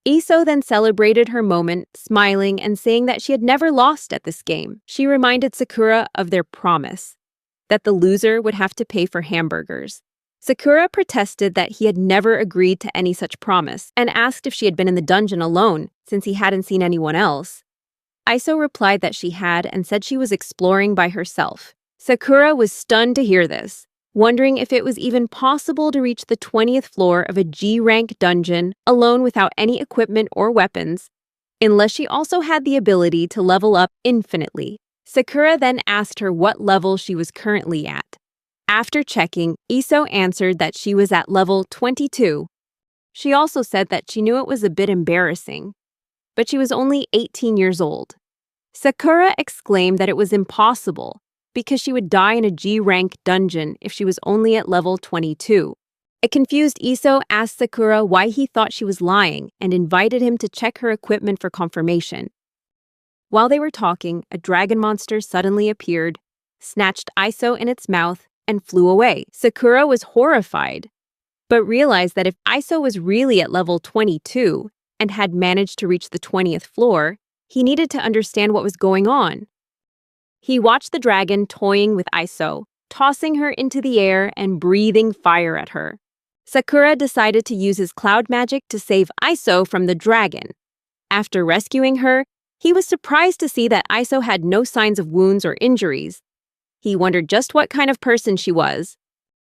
Iso then celebrated her moment, smiling and saying that she had never lost at this game. She reminded Sakura of their promise, that the loser would have to pay for hamburgers. Sakura protested that he had never agreed to any such promise and asked if she had been in the dungeon alone, since he hadn't seen anyone else. Iso replied that she had and said she was exploring by herself. Sakura was stunned to hear this, wondering if it was even possible to reach the 20th floor of a G-rank dungeon alone without any equipment or weapons, unless she also had the ability to level up infinitely. Sakura then asked her what level she was currently at. After checking, Iso answered that she was at level 22. She also said that she knew it was a bit embarrassing, but she was only 18 years old. Sakura exclaimed that it was impossible because she would die in a G-rank dungeon if she was only at level 22. A confused Iso asked Sakura why he thought she was lying and invited him to check her equipment for confirmation. While they were talking, a dragon monster suddenly appeared, snatched Iso in its mouth, and flew away. Sakura was horrified, but realized that if Iso was really at level 22 and had managed to reach the 20th floor, he needed to understand what was going on. He watched the dragon toying with Iso, tossing her into the air and breathing fire at her. Sakura decided to use his cloud magic to save Iso from the dragon. After rescuing her, he was surprised to see that Iso had no signs of wounds or injuries. He wondered just what kind of person she was,